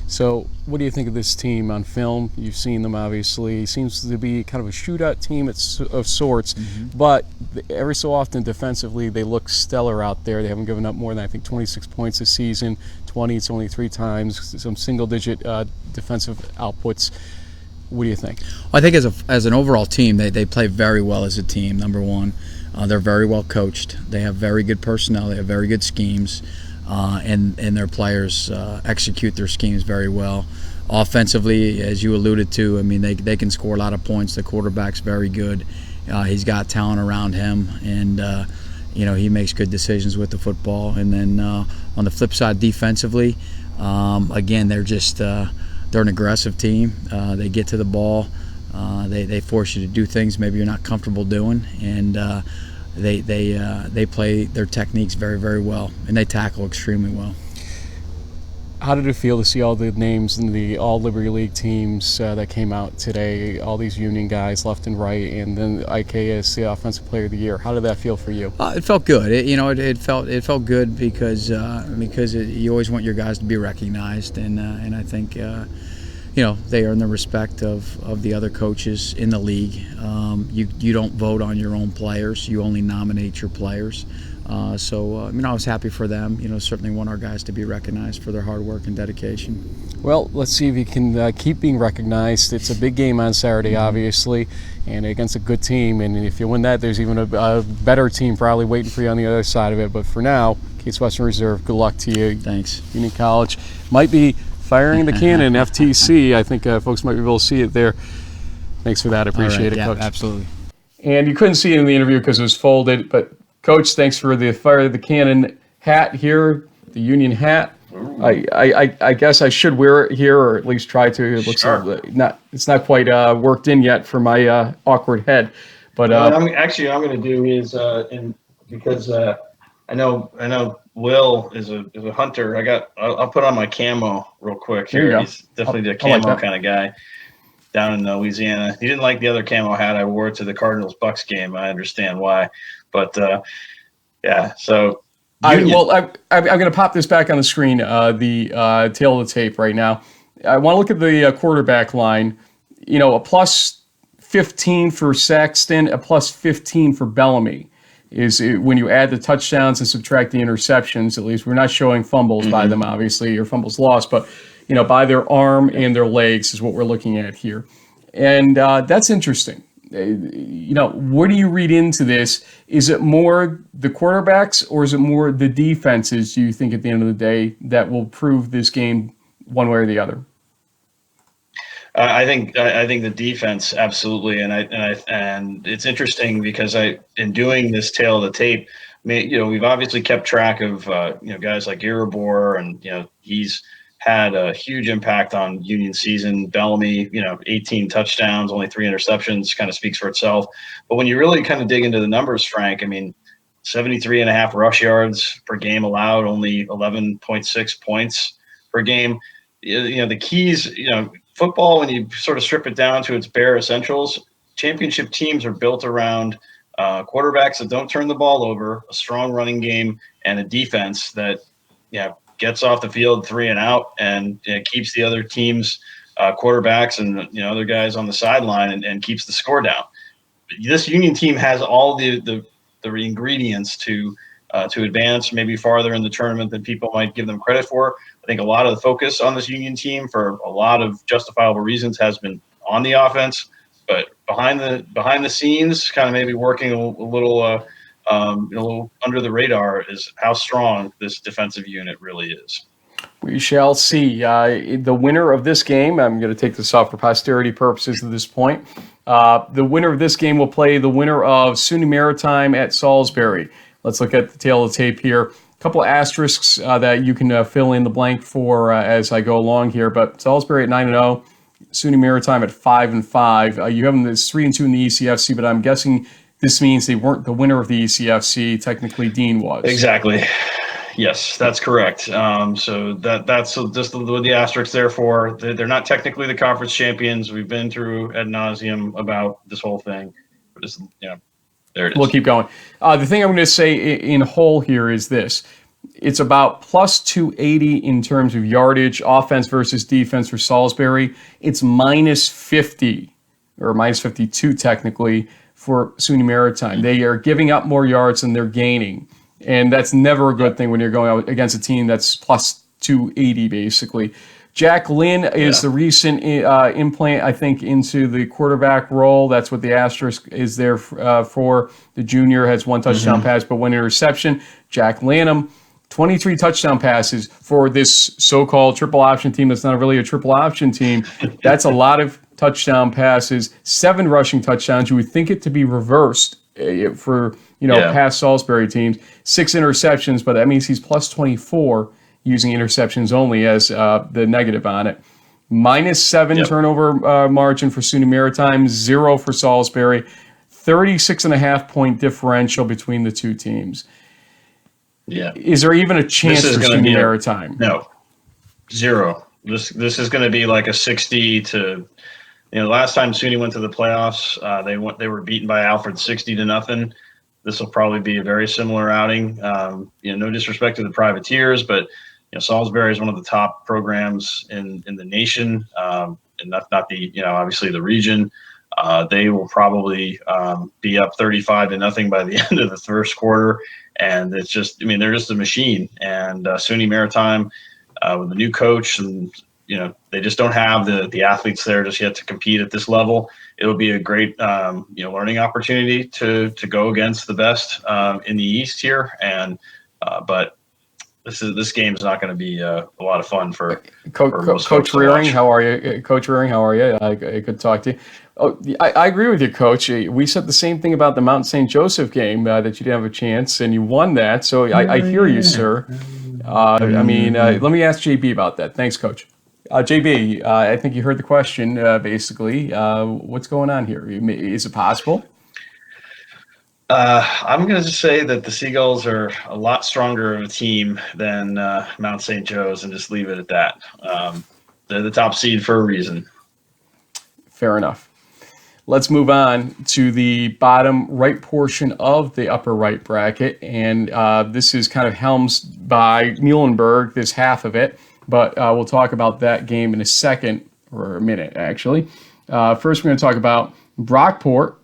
So, what do you think of this team on film? You've seen them, obviously. Seems to be kind of a shootout team of sorts, but every so often defensively they look stellar out there. They haven't given up more than, I think, 26 points this season. 20, it's only 3 times. Some single-digit defensive outputs. What do you think? I think as an overall team, they play very well as a team, number one. They're very well coached. They have very good personnel. They have very good schemes. And their players execute their schemes very well. Offensively, as you alluded to, I mean, they can score a lot of points. The quarterback's very good. He's got talent around him, and he makes good decisions with the football. And then on the flip side, defensively, again, they're an aggressive team. They get to the ball. They force you to do things maybe you're not comfortable doing, and they play their techniques very, very well, and they tackle extremely well. How did it feel to see all the names in the All Liberty League teams that came out today, all these Union guys left and right, and then IK as the Offensive Player of the Year? How did that feel for you? It felt good. It felt good because you always want your guys to be recognized, and I think they earn the respect of the other coaches in the league. You don't vote on your own players. You only nominate your players. I was happy for them. Certainly want our guys to be recognized for their hard work and dedication. Well, let's see if he can keep being recognized. It's a big game on Saturday, obviously, and against a good team. And if you win that, there's even a better team probably waiting for you on the other side of it. But for now, Case Western Reserve, good luck to you. Thanks. Union College might be firing the cannon, FTC. I think folks might be able to see it there. Thanks for that. I appreciate it, yeah, Coach. Absolutely. And you couldn't see it in the interview because it was folded, but Coach, thanks for the Fire the Cannon hat here, the Union hat. I guess I should wear it here, or at least try to. It looks it's not quite worked in yet for my awkward head. But I'm going to do is because I know Will is a hunter. I'll put on my camo real quick here. He's definitely the camo kind of guy down in Louisiana. He didn't like the other camo hat I wore to the Cardinals-Bucks game. I understand why. But, so. I'm going to pop this back on the screen, the tail of the tape right now. I want to look at the quarterback line. A plus 15 for Saxton, a plus 15 for Bellamy. Is when you add the touchdowns and subtract the interceptions, at least. We're not showing fumbles by them, obviously, or fumbles lost, but, by their arm and their legs is what we're looking at here. And that's interesting. What do you read into this? Is it more the quarterbacks or is it more the defenses, do you think, at the end of the day, that will prove this game one way or the other? I think the defense, absolutely. And it's interesting because in doing this tail of the tape, we've obviously kept track of, guys like Erebor, and, he's had a huge impact on Union season. Bellamy, 18 touchdowns, only 3 interceptions, kind of speaks for itself. But when you really kind of dig into the numbers, Frank, 73.5 rush yards per game allowed, only 11.6 points per game. The keys, football, when you sort of strip it down to its bare essentials, championship teams are built around quarterbacks that don't turn the ball over, a strong running game, and a defense that, gets off the field 3 and out and keeps the other team's quarterbacks and other guys on the sideline and keeps the score down. This Union team has all the ingredients to advance maybe farther in the tournament than people might give them credit for. I think a lot of the focus on this Union team, for a lot of justifiable reasons, has been on the offense, but behind the scenes, kind of maybe working a little under the radar, is how strong this defensive unit really is. We shall see. The winner of this game, I'm going to take this off for posterity purposes at this point. The winner of this game will play the winner of SUNY Maritime at Salisbury. Let's look at the tail of the tape here. couple of asterisks that you can fill in the blank for as I go along here. But Salisbury at 9-0, SUNY Maritime at 5-5. You have them as 3-2 in the ECFC, but I'm guessing this means they weren't the winner of the ECFC. Technically, Dean was. Exactly. Yes, that's correct. So that's just what the asterisk there for. They're not technically the conference champions. We've been through ad nauseum about this whole thing. Just, there it is. We'll keep going. The thing I'm going to say in whole here is this. It's about plus 280 in terms of yardage, offense versus defense for Salisbury. It's minus 50, or minus 52 technically, for SUNY Maritime. They are giving up more yards than they're gaining. And that's never a good thing when you're going out against a team that's plus 280, basically. Jack Lynn is the recent implant, I think, into the quarterback role. That's what the asterisk is there for. The junior has 1 touchdown pass, but 1 interception. Jack Lanham, 23 touchdown passes for this so-called triple option team that's not really a triple option team. That's a lot of touchdown passes, 7 rushing touchdowns. You would think it to be reversed for past Salisbury teams. 6 interceptions, but that means he's plus 24 using interceptions only as the negative on it. Minus 7 turnover margin for SUNY Maritime, 0 for Salisbury. 36.5 point differential between the two teams. Yeah. Is there even a chance for SUNY Maritime? No. 0. This is going to be like a 60 to. Last time SUNY went to the playoffs, they were beaten by Alfred 60-0. This will probably be a very similar outing. No disrespect to the Privateers, but Salisbury is one of the top programs in the nation, and not the obviously the region. They will probably be up 35-0 by the end of the first quarter, and it's just they're just a machine. And SUNY Maritime with a new coach and. They just don't have the athletes there just yet to compete at this level. It'll be a great, learning opportunity to go against the best in the East here. And but this game is not going to be a lot of fun for Coach Rearing. How are you, Coach Rearing? How are you? I could talk to you. Oh, I agree with you, Coach. We said the same thing about the Mount St. Joseph game that you didn't have a chance, and you won that. So I hear you, sir. Let me ask JB about that. Thanks, Coach. JB, I think you heard the question, basically. What's going on here? Is it possible? I'm going to just say that the Seagulls are a lot stronger of a team than Mount St. Joe's and just leave it at that. They're the top seed for a reason. Fair enough. Let's move on to the bottom right portion of the upper right bracket. And this is kind of helmed by Muhlenberg, this half of it. But we'll talk about that game in a second, or a minute, actually. First, we're going to talk about Brockport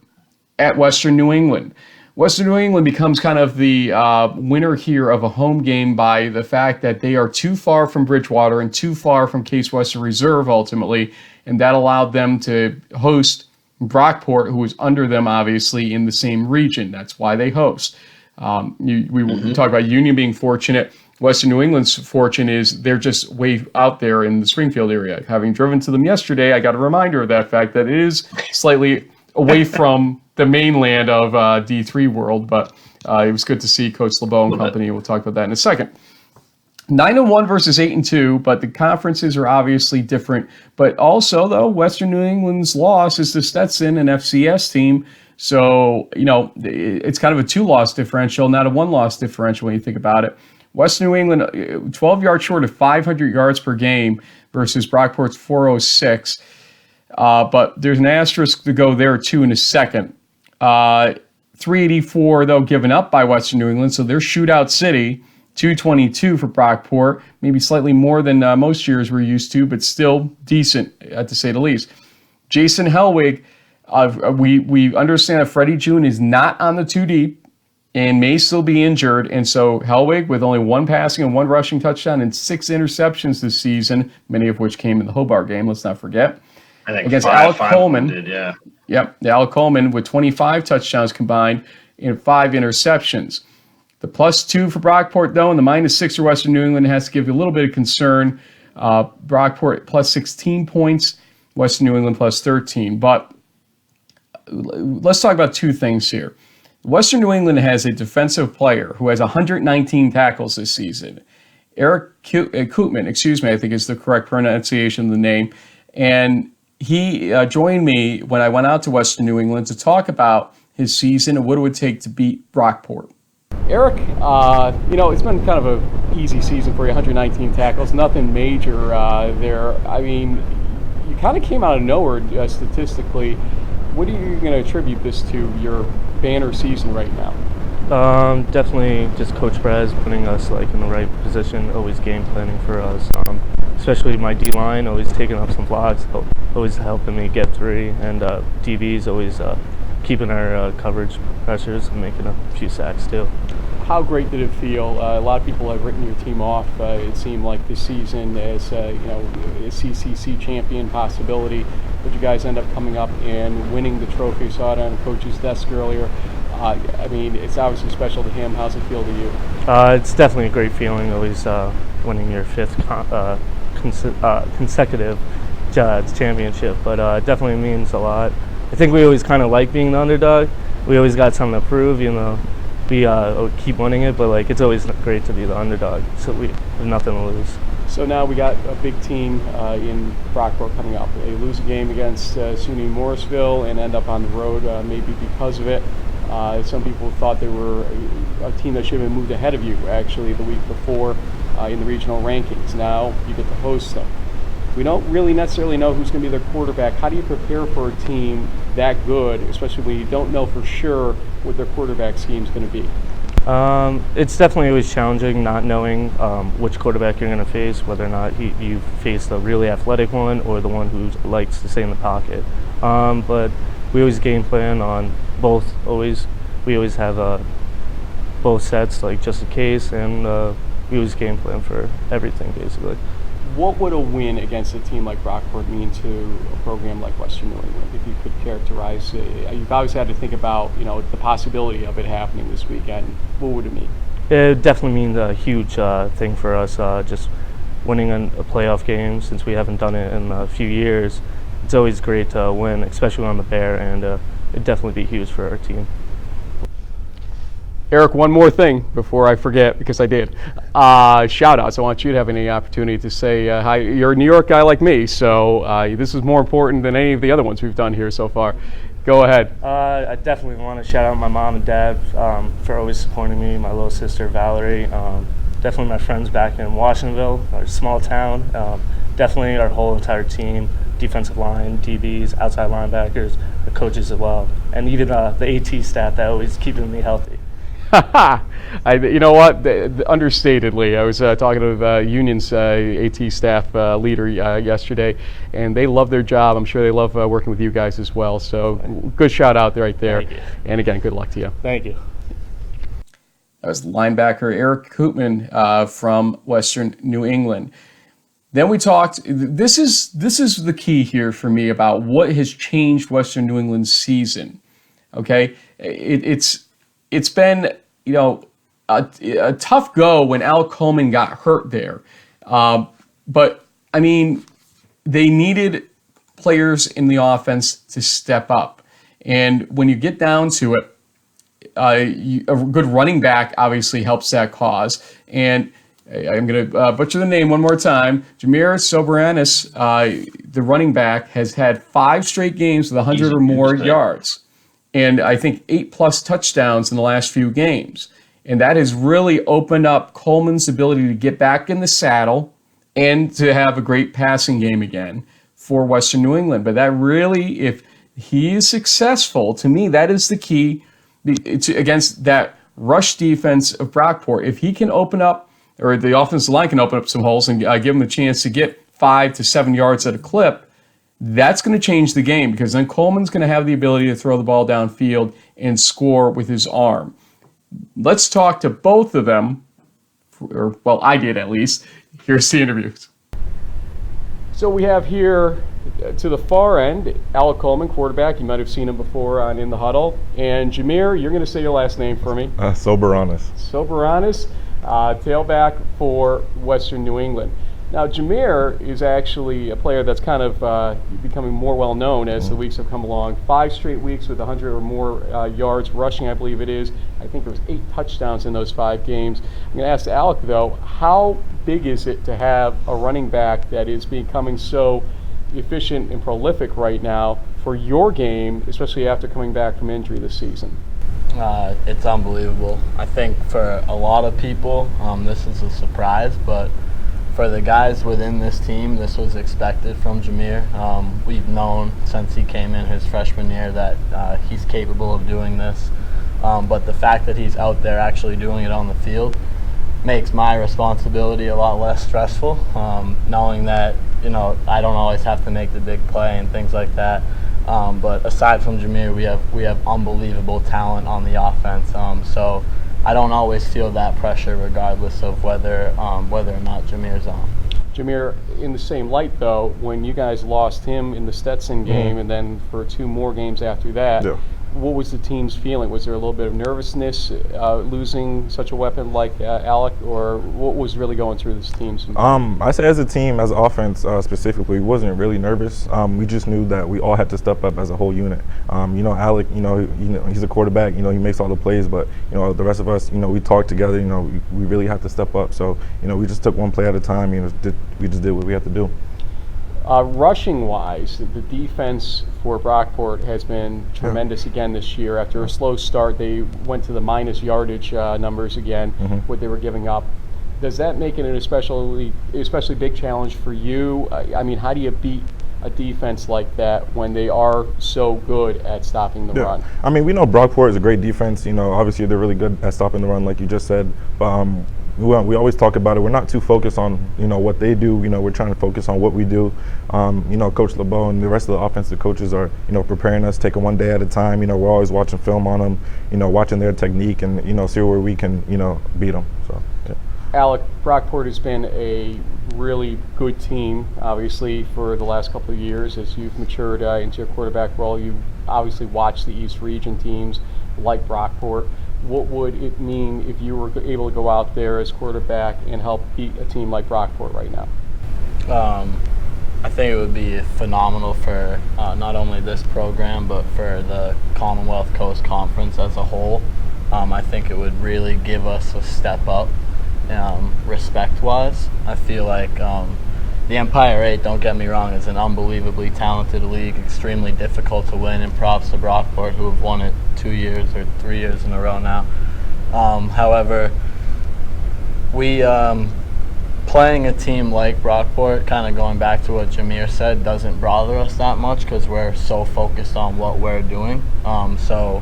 at Western New England. Western New England becomes kind of the winner here of a home game by the fact that they are too far from Bridgewater and too far from Case Western Reserve, ultimately, and that allowed them to host Brockport, who was under them, obviously, in the same region. That's why they host. We talk about Union being fortunate. Western New England's fortune is they're just way out there in the Springfield area. Having driven to them yesterday, I got a reminder of that fact that it is slightly away from the mainland of D3 world, but it was good to see Coach Lebeau and company. We'll talk about that in a second. 9-1 versus 8-2, but the conferences are obviously different. But also, though, Western New England's loss is to Stetson, an FCS team. So, it's kind of a 2-loss differential, not a 1-loss differential when you think about it. Western New England, 12 yards short of 500 yards per game versus Brockport's 406. But there's an asterisk to go there, too, in a second. 384, though, given up by Western New England, so they're shootout city. 222 for Brockport, maybe slightly more than most years we're used to, but still decent, to say the least. Jason Hellwig, we understand that Freddie June is not on the 2 deep and may still be injured, and so Hellwig, with only 1 passing and 1 rushing touchdown and 6 interceptions this season, many of which came in the Hobart game, let's not forget. I think against Alec Coleman. Did, yeah. Yep, Alec Coleman with 25 touchdowns combined and 5 interceptions. The +2 for Brockport, though, and the -6 for Western New England has to give you a little bit of concern. Brockport +16 points, Western New England +13. But let's talk about 2 things here. Western New England has a defensive player who has 119 tackles this season. Erich Keutmann, I think is the correct pronunciation of the name. And he joined me when I went out to Western New England to talk about his season and what it would take to beat Brockport. Erich, it's been kind of an easy season for you, 119 tackles, nothing major there. I mean, you kind of came out of nowhere statistically. What are you going to attribute this to, your banner season right now? Definitely just Coach Braz putting us in the right position, always game planning for us. Especially my D-line, always taking up some blocks, always helping me get three, and DBs always keeping our coverage pressures and making a few sacks too. How great did it feel? A lot of people have written your team off. It seemed like this season as a CCC champion possibility, but you guys end up coming up and winning the trophy. I saw it on Coach's desk earlier. I mean, it's obviously special to him. How's it feel to you? It's definitely a great feeling, always winning your fifth consecutive championship, but definitely means a lot. I think we always kind of like being the underdog. We always got something to prove, we keep winning it, but it's always great to be the underdog, so we have nothing to lose. So now we got a big team in Brockport coming up. They lose a game against SUNY Morrisville and end up on the road maybe because of it. Some people thought they were a team that should have moved ahead of you actually the week before in the regional rankings. Now you get to host them. We don't really necessarily know who's going to be their quarterback. How do you prepare for a team that good, especially when you don't know for sure what their quarterback scheme is going to be? It's definitely always challenging not knowing which quarterback you're going to face, whether or not you face the really athletic one or the one who likes to stay in the pocket. But we always game plan on both. We always have both sets, just in case, and we always game plan for everything basically. What would a win against a team like Brockport mean to a program like Western New England? If you could characterize it, you've always had to think about, the possibility of it happening this weekend. What would it mean? It definitely means a huge thing for us, just winning a playoff game since we haven't done it in a few years. It's always great to win, especially on the Bear, and it'd definitely be huge for our team. Erich, one more thing before I forget, because I did. Shout outs. I want you to have any opportunity to say hi. You're a New York guy like me, so this is more important than any of the other ones we've done here so far. Go ahead. I definitely want to shout out my mom and dad for always supporting me, my little sister Valerie, definitely my friends back in Washingtonville, our small town, definitely our whole entire team, defensive line, DBs, outside linebackers, the coaches as well, and even the AT staff that always keeping me healthy. You know what? Understatedly, I was talking to the union's AT staff leader yesterday, and they love their job. I'm sure they love working with you guys as well. So good shout out right there. Thank you. And again, good luck to you. Thank you. That was linebacker Erich Keutmann from Western New England. Then we talked. This is the key here for me about what has changed Western New England's season. Okay, it's been, a tough go when Alec Coleman got hurt there. But, I mean, they needed players in the offense to step up. And when you get down to it, a good running back obviously helps that cause. And I'm going to butcher the name one more time. Jamyre Soberanis, the running back, has had 5 straight games with 100 or more yards. And I think 8+ touchdowns in the last few games. And that has really opened up Coleman's ability to get back in the saddle and to have a great passing game again for Western New England. But that really, if he is successful, to me, that is the key against that rush defense of Brockport. If he can open up, or the offensive line can open up some holes and give him a chance to get 5 to 7 yards at a clip, that's going to change the game, because then Coleman's going to have the ability to throw the ball downfield and score with his arm. Let's talk to both of them, or well, I did at least. Here's the interviews. So we have here to the far end, Alec Coleman, quarterback. You might have seen him before on In the Huddle. And Jamyre, you're going to say your last name for me. Soberanis. Soberanis, tailback for Western New England. Now, Jamyre is actually a player that's kind of becoming more well-known as the weeks have come along. 5 straight weeks with 100 or more yards rushing, I believe it is. I think there was 8 touchdowns in those 5 games. I'm going to ask Alec, though, how big is it to have a running back that is becoming so efficient and prolific right now for your game, especially after coming back from injury this season? It's unbelievable. I think for a lot of people, this is a surprise, but for the guys within this team, this was expected from Jamyre. We've known since he came in his freshman year that he's capable of doing this. But the fact that he's out there actually doing it on the field makes my responsibility a lot less stressful, knowing that I don't always have to make the big play and things like that. But aside from Jamyre, we have unbelievable talent on the offense. So I don't always feel that pressure, regardless of whether or not Jamyre's on. Jamyre, in the same light though, when you guys lost him in the Stetson game and then for 2 more games after that, what was the team's feeling? Was there a little bit of nervousness losing such a weapon like Alec, or what was really going through this team's mind? I say as a team, as offense specifically, we wasn't really nervous. We just knew that we all had to step up as a whole unit. Alec, he's a quarterback. He makes all the plays, but the rest of us, we talk together. We really have to step up. So we just took one play at a time. We just did what we had to do. Rushing-wise, the defense for Brockport has been tremendous again this year. After a slow start, they went to the minus yardage numbers again, what they were giving up. Does that make it an especially big challenge for you? I mean, how do you beat a defense like that when they are so good at stopping the run? I mean, we know Brockport is a great defense. Obviously they're really good at stopping the run, like you just said. But we always talk about it. We're not too focused on what they do. We're trying to focus on what we do. Coach Lebeau and the rest of the offensive coaches are preparing us, taking one day at a time. We're always watching film on them. Watching their technique and see where we can beat them. So. Yeah. Alec, Brockport has been a really good team, obviously, for the last couple of years as you've matured into your quarterback role. You obviously watched the East Region teams like Brockport. What would it mean if you were able to go out there as quarterback and help beat a team like Brockport right now? I think it would be phenomenal for not only this program, but for the Commonwealth Coast Conference as a whole. I think it would really give us a step up respect-wise. I feel like the Empire 8, don't get me wrong, is an unbelievably talented league, extremely difficult to win, and props to Brockport, who have won it 2 years or 3 years in a row now. However, we playing a team like Brockport, kind of going back to what Jamyre said, doesn't bother us that much because we're so focused on what we're doing. So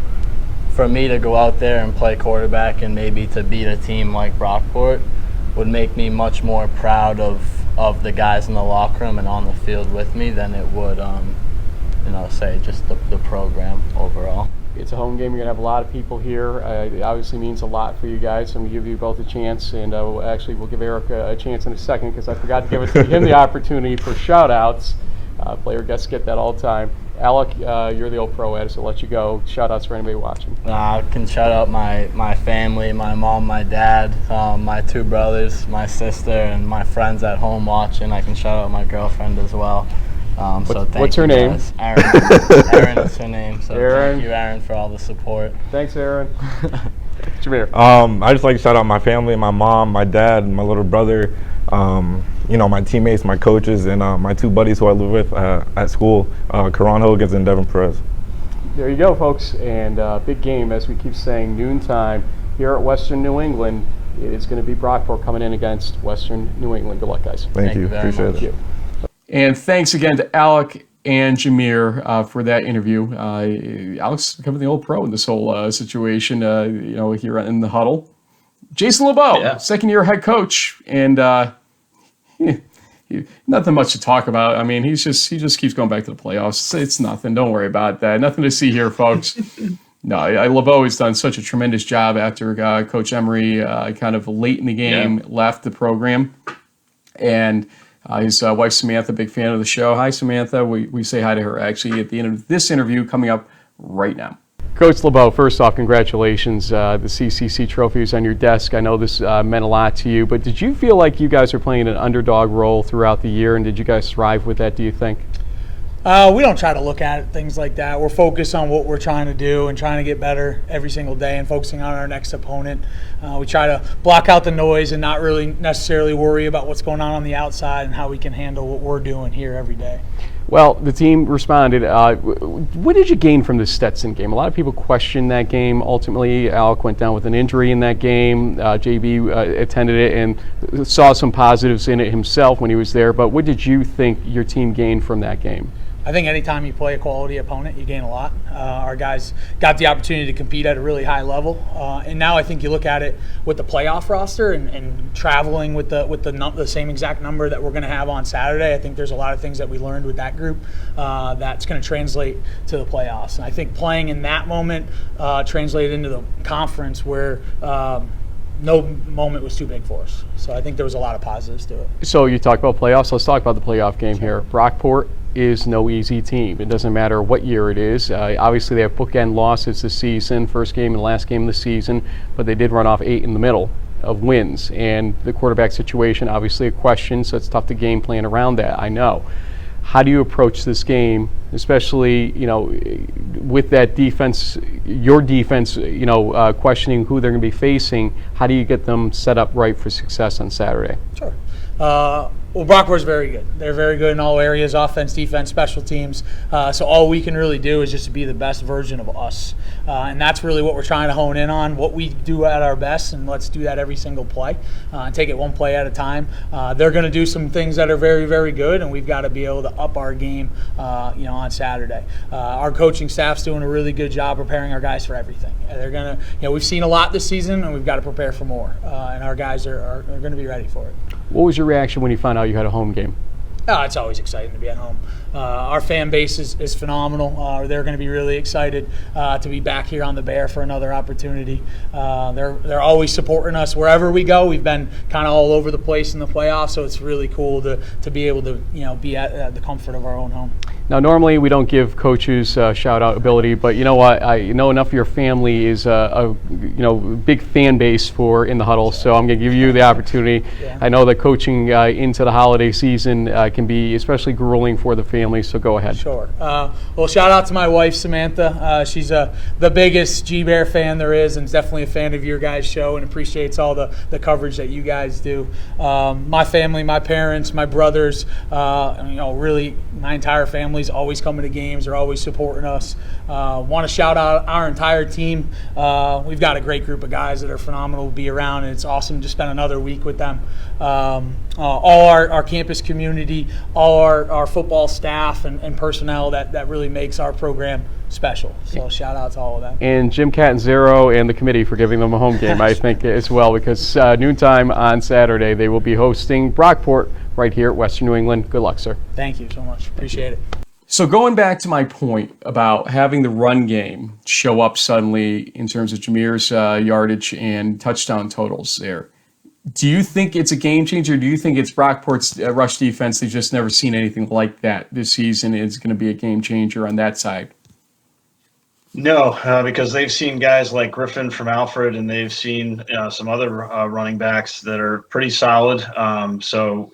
for me to go out there and play quarterback and maybe to beat a team like Brockport would make me much more proud of the guys in the locker room and on the field with me than it would, say just the program overall. It's a home game. You're going to have a lot of people here. It obviously means a lot for you guys. I'm going to give you both a chance, and we'll give Erich a chance in a second because I forgot to give him the opportunity for shout-outs. Player guests get that all the time. Alec, you're the old pro at it, so I'll let you go. Shout-outs for anybody watching. I can shout out my family, my mom, my dad, my 2 brothers, my sister, and my friends at home watching. I can shout out my girlfriend as well. What's her name? Erin is her name. So Erin. Thank you, Erin, for all the support. Thanks, Erin. Jamyre. I just like to shout out my family, my mom, my dad, my little brother, my teammates, my coaches, and my 2 buddies who I live with at school, Karan Hogans and Devin Perez. There you go, folks. And big game, as we keep saying, noontime here at Western New England. It is going to be Brockport coming in against Western New England. Good luck, guys. Thank you. Appreciate it. And thanks again to Alec and Jamyre for that interview. Alec's becoming the old pro in this whole situation, here in the huddle. Jason Lebeau, second-year head coach, and nothing much to talk about. I mean, he just keeps going back to the playoffs. It's nothing. Don't worry about that. Nothing to see here, folks. No, Lebeau has done such a tremendous job after Coach Emery kind of late in the game left the program. And his wife, Samantha, big fan of the show. Hi, Samantha. We say hi to her, actually, at the end of this interview coming up right now. Coach Lebeau, first off, congratulations. The CCC trophy is on your desk. I know this meant a lot to you, but did you feel like you guys are playing an underdog role throughout the year, and did you guys thrive with that, do you think? We don't try to look at things like that. We're focused on what we're trying to do and trying to get better every single day and focusing on our next opponent. We try to block out the noise and not really necessarily worry about what's going on the outside and how we can handle what we're doing here every day. Well, the team responded. What did you gain from the Stetson game? A lot of people questioned that game. Ultimately, Alec went down with an injury in that game. JB attended it and saw some positives in it himself when he was there. But what did you think your team gained from that game? I think anytime you play a quality opponent, you gain a lot. Our guys got the opportunity to compete at a really high level, and now I think you look at it with the playoff roster and traveling with the same exact number that we're going to have on Saturday. I think there's a lot of things that we learned with that group that's going to translate to the playoffs. And I think playing in that moment translated into the conference where no moment was too big for us. So I think there was a lot of positives to it. So you talk about playoffs. Let's talk about the playoff game here. Brockport is no easy team. It doesn't matter what year it is. Obviously, they have bookend losses this season, first game and last game of the season, but they did run off 8 in the middle of wins. And the quarterback situation, obviously a question, so it's tough to game plan around that, I know. How do you approach this game, especially, with that defense, your defense, questioning who they're going to be facing? How do you get them set up right for success on Saturday? Sure. Well, Brockport's very good. They're very good in all areas, offense, defense, special teams. So all we can really do is just to be the best version of us. And that's really what we're trying to hone in on, what we do at our best, and let's do that every single play and take it one play at a time. They're going to do some things that are very, very good, and we've got to be able to up our game, on Saturday. Our coaching staff's doing a really good job preparing our guys for everything. They're going to, we've seen a lot this season, and we've got to prepare for more. And our guys are going to be ready for it. What was your reaction when you found out you had a home game? Oh, it's always exciting to be at home. Our fan base is phenomenal. They're going to be really excited to be back here on the Bear for another opportunity. They're always supporting us wherever we go. We've been kind of all over the place in the playoffs, so it's really cool to be able to be at the comfort of our own home. Now, normally we don't give coaches shout-out ability, but you know what? I know enough of your family is a big fan base for In the Huddle, so I'm going to give you the opportunity. Yeah. I know that coaching into the holiday season can be especially grueling for the family, so go ahead. Sure. Well, shout out to my wife, Samantha. She's the biggest G-Bear fan there is, and is definitely a fan of your guys' show and appreciates all the coverage that you guys do. My family, my parents, my brothers, really my entire family is always coming to games. They're always supporting us. Want to shout out our entire team. We've got a great group of guys that are phenomenal to be around, and it's awesome to spend another week with them. All our campus community, all our football staff and personnel that really makes our program special. So shout out to all of them. And Jim Catanzaro and the committee for giving them a home game, I think, as well, because noontime on Saturday they will be hosting Brockport right here at Western New England. Good luck, sir. Thank you so much. Appreciate it. So going back to my point about having the run game show up suddenly in terms of Jamyre's yardage and touchdown totals there, do you think it's a game changer? Do you think it's Brockport's rush defense? They've just never seen anything like that this season. It's going to be a game changer on that side. No, because they've seen guys like Griffin from Alfred, and they've seen some other running backs that are pretty solid. So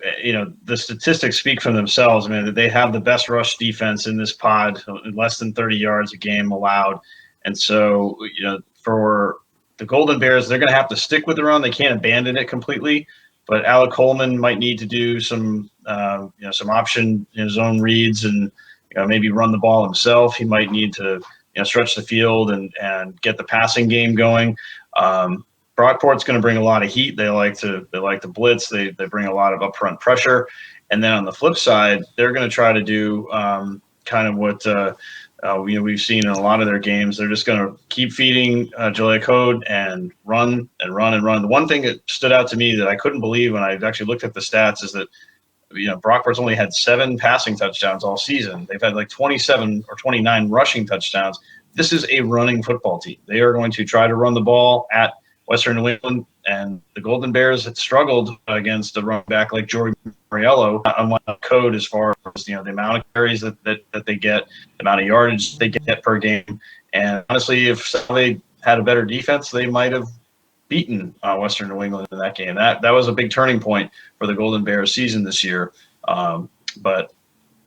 the statistics speak for themselves. I mean, they have the best rush defense in this pod, less than 30 yards a game allowed. And so, for the Golden Bears, they're going to have to stick with the run. They can't abandon it completely. But Alec Coleman might need to do some option zone reads and maybe run the ball himself. He might need to stretch the field and get the passing game going. Brockport's going to bring a lot of heat. They like to blitz. They bring a lot of upfront pressure. And then on the flip side, they're going to try to do kind of what we've seen in a lot of their games. They're just going to keep feeding Jalea Code and run and run and run. The one thing that stood out to me that I couldn't believe when I actually looked at the stats is that Brockport's only had 7 passing touchdowns all season. They've had like 27 or 29 rushing touchdowns. This is a running football team. They are going to try to run the ball at Western New England, and the Golden Bears had struggled against a running back like Jory Moriello, unlike Code as far as the amount of carries that they get, the amount of yardage they get per game. And honestly, if they had a better defense, they might have beaten Western New England in that game. That was a big turning point for the Golden Bears season this year. But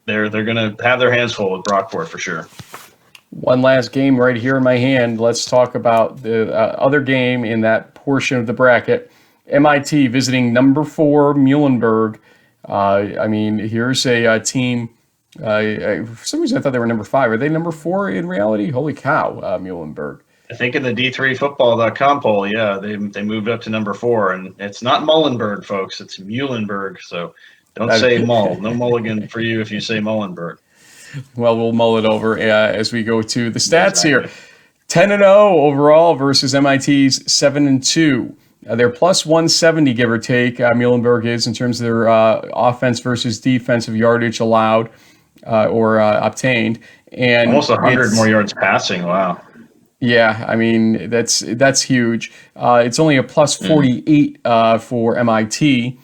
they're going to have their hands full with Brockport for sure. One last game right here in my hand. Let's talk about the other game in that portion of the bracket. MIT visiting number 4 Muhlenberg. I mean, here's a team. For some reason, I thought they were number 5. Are they number 4 in reality? Holy cow, Muhlenberg. I think in the D3Football.com poll, yeah, they moved up to number 4, and it's not Muhlenberg, folks. It's Muhlenberg. So don't say Mull. No mulligan for you if you say Muhlenberg. Well, we'll mull it over as we go to the stats here. 10-0 overall versus MIT's 7-2. They're plus 170, give or take. Muhlenberg is in terms of their offense versus defensive yardage allowed or obtained, and almost 100 more yards passing. Wow. Yeah, I mean that's huge. It's only a plus 48 for MIT.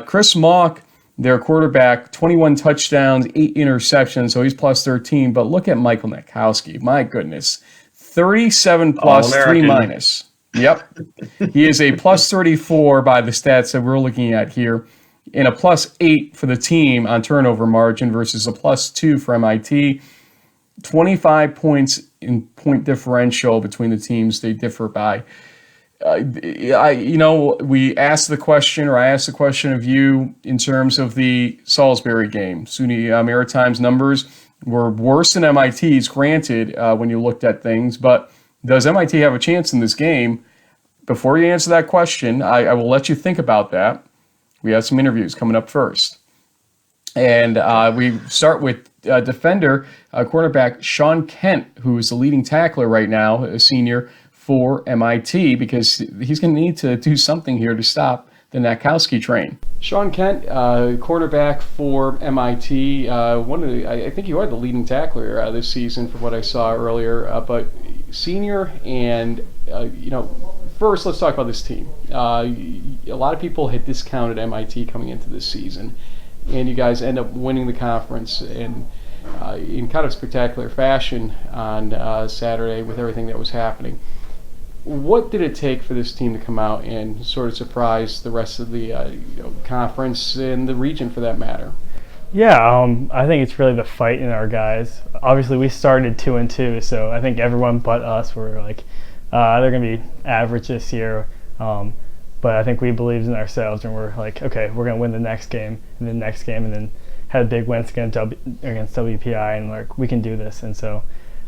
Chris Mauck, their quarterback, 21 touchdowns, 8 interceptions, so he's plus 13. But look at Michael Nekowski. My goodness. 37 plus, 3 minus. Yep. He is a plus 34 by the stats that we're looking at here, and a plus 8 for the team on turnover margin versus a plus 2 for MIT. 25 points in point differential between the teams. They differ by. We asked the question, or I asked the question of you in terms of the Salisbury game. SUNY Maritime's numbers were worse than MIT's, granted, when you looked at things, but does MIT have a chance in this game? Before you answer that question, I will let you think about that. We have some interviews coming up first. And we start with defender, quarterback Sean Kent, who is the leading tackler right now, a senior for MIT, because he's going to need to do something here to stop the Nekowski train. Sean Kent, quarterback for MIT. I think you are the leading tackler this season from what I saw earlier, but senior and, first let's talk about this team. A lot of people had discounted MIT coming into this season, and you guys end up winning the conference in kind of spectacular fashion on Saturday with everything that was happening. What did it take for this team to come out and sort of surprise the rest of the conference and the region, for that matter? Yeah, I think it's really the fight in our guys. Obviously, we started 2-2, so I think everyone but us were like, they're going to be average this year. But I think we believed in ourselves, and we're like, okay, we're going to win the next game, and the next game, and then had big wins against WPI, and like, we can do this. And so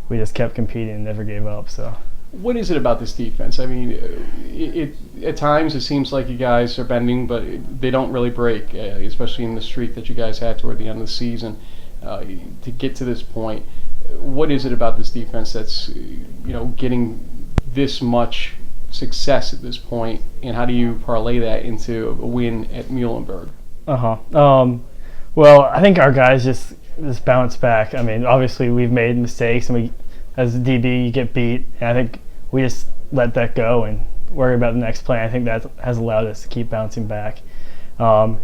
we just kept competing and never gave up. So. What is it about this defense? I mean, at times it seems like you guys are bending, but they don't really break, especially in the streak that you guys had toward the end of the season to get to this point. What is it about this defense that's, getting this much success at this point, and how do you parlay that into a win at Muhlenberg? Well, I think our guys just bounce back. I mean, obviously we've made mistakes, and as a DB, you get beat, and I think we just let that go and worry about the next play. I think that has allowed us to keep bouncing back. And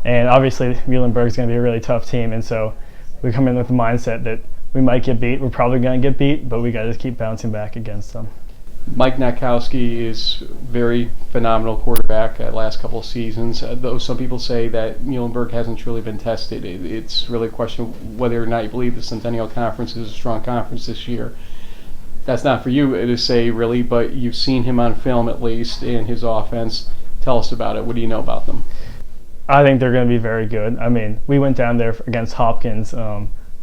obviously, Muhlenberg is going to be a really tough team, and so we come in with the mindset that we might get beat. We're probably going to get beat, but we got to keep bouncing back against them. Mike Nekowski is very phenomenal quarterback last couple of seasons, though some people say that Muhlenberg hasn't truly been tested. It's really a question of whether or not you believe the Centennial Conference is a strong conference this year. That's not for you to say, really, but you've seen him on film at least, and his offense. Tell us about it. What do you know about them? I think they're going to be very good. I mean, we went down there against Hopkins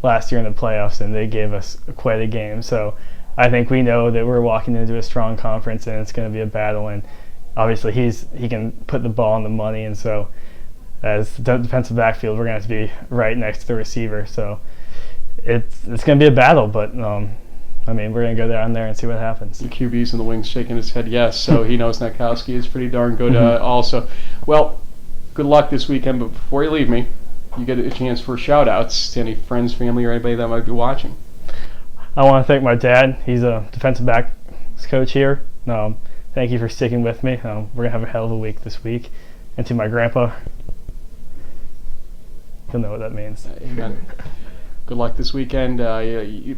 last year in the playoffs, and they gave us quite a game. So I think we know that we're walking into a strong conference, and it's going to be a battle. And obviously, he can put the ball on the money, and so as the defensive backfield, we're going to have to be right next to the receiver. So it's going to be a battle, but I mean, we're going to go down there and see what happens. The QB's in the wings shaking his head yes, so he knows Nekowski is pretty darn good also. Well, good luck this weekend, but before you leave me, you get a chance for shout-outs to any friends, family, or anybody that might be watching. I want to thank my dad. He's a defensive backs coach here. Thank you for sticking with me. We're going to have a hell of a week this week. And to my grandpa, he'll know what that means. Amen. Good luck this weekend.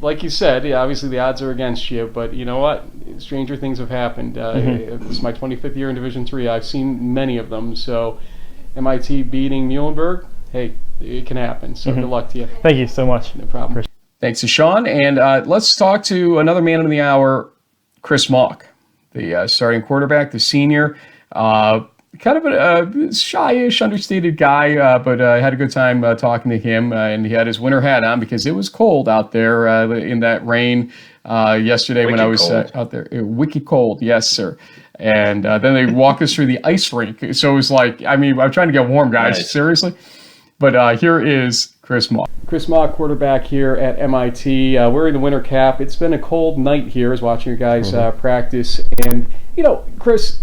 Like you said, obviously the odds are against you, but you know what? Stranger things have happened. This is my 25th year in Division III. I've seen many of them. So MIT beating Muhlenberg, hey, it can happen. So good luck to you. Thank you so much. No problem. Thanks to Sean. And let's talk to another man of the hour, Chris Mauck, the starting quarterback, the senior. Kind of a shy-ish, understated guy, but I had a good time talking to him, and he had his winter hat on because it was cold out there in that rain yesterday when I was out there. Wicked cold, yes, sir. And then they walked us through the ice rink. So it was like, I mean, I'm trying to get warm, guys, seriously. But here is Chris Mauck. Chris Mauck, quarterback here at MIT. Wearing the winter cap. It's been a cold night here. I was watching your guys practice. And, you know, Chris,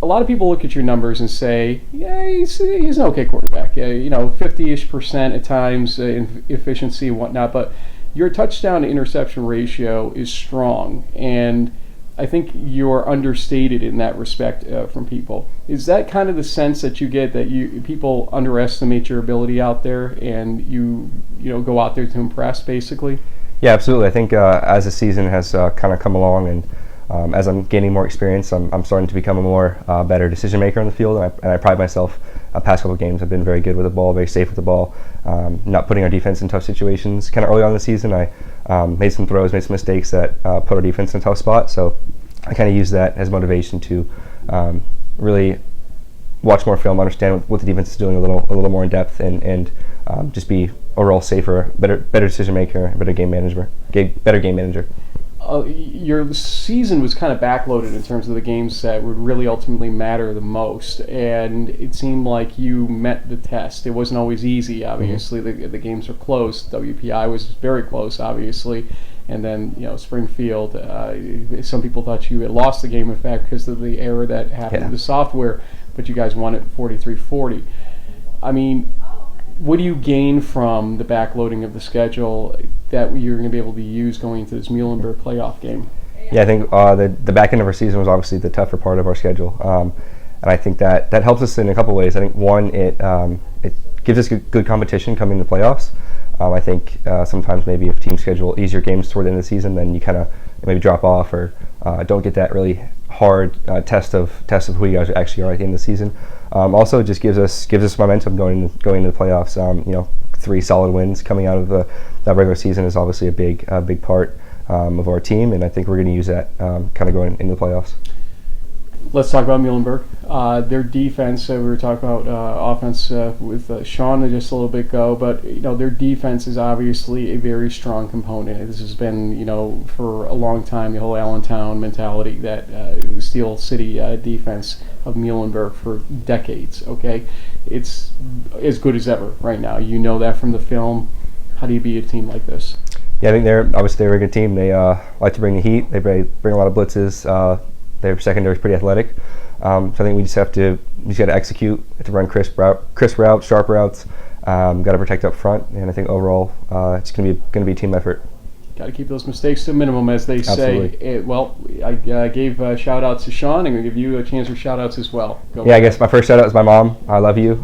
a lot of people look at your numbers and say, yeah, he's an okay quarterback. You know, 50-ish% at times in efficiency and whatnot. But your touchdown to interception ratio is strong. And I think you're understated in that respect from people. Is that kind of the sense that you get, that people underestimate your ability out there and you go out there to impress, basically? Yeah, absolutely. I think as the season has kind of come along and as I'm gaining more experience, I'm starting to become a more better decision maker on the field, and I pride myself. Past couple of games, I've been very good with the ball, very safe with the ball, not putting our defense in tough situations. Kind of early on in the season, I made some throws, made some mistakes that put our defense in a tough spot. So I kind of use that as motivation to really watch more film, understand what the defense is doing a little more in depth, and just be overall safer, better decision maker, better game manager. Your season was kind of backloaded in terms of the games that would really ultimately matter the most, and it seemed like you met the test. It wasn't always easy, obviously. The games are close. WPI was very close, obviously, and then Springfield. Some people thought you had lost the game, in fact, because of the error that happened in the software, but you guys won it 43-40. I mean, what do you gain from the backloading of the schedule that you're going to be able to use going into this Muhlenberg playoff game? Yeah, I think the back end of our season was obviously the tougher part of our schedule, and I think that helps us in a couple ways. I think one, it gives us good competition coming into the playoffs. I think sometimes maybe if teams schedule easier games toward the end of the season, then you kind of maybe drop off or don't get that really hard test of who you guys actually are at the end of the season. Also, it just gives us momentum going into the playoffs. 3 solid wins coming out of that regular season is obviously a big part of our team, and I think we're going to use that kind of going into the playoffs. Let's talk about Muhlenberg. Their defense, we were talking about offense with Sean just a little bit ago, but their defense is obviously a very strong component. This has been, for a long time, the whole Allentown mentality, that Steel City defense of Muhlenberg for decades. Okay, it's as good as ever right now. You know that from the film. How do you beat a team like this? Yeah, I think they're obviously a very good team. They like to bring the heat. They bring a lot of blitzes. Their secondary is pretty athletic, so I think we just got to execute, to run crisp routes, sharp routes. Got to protect up front, and I think overall it's going to be a team effort. Got to keep those mistakes to a minimum, as they say. Well, I gave shout outs to Sean. I'm going to give you a chance for shout outs as well. I guess my first shout out is my mom. I love you.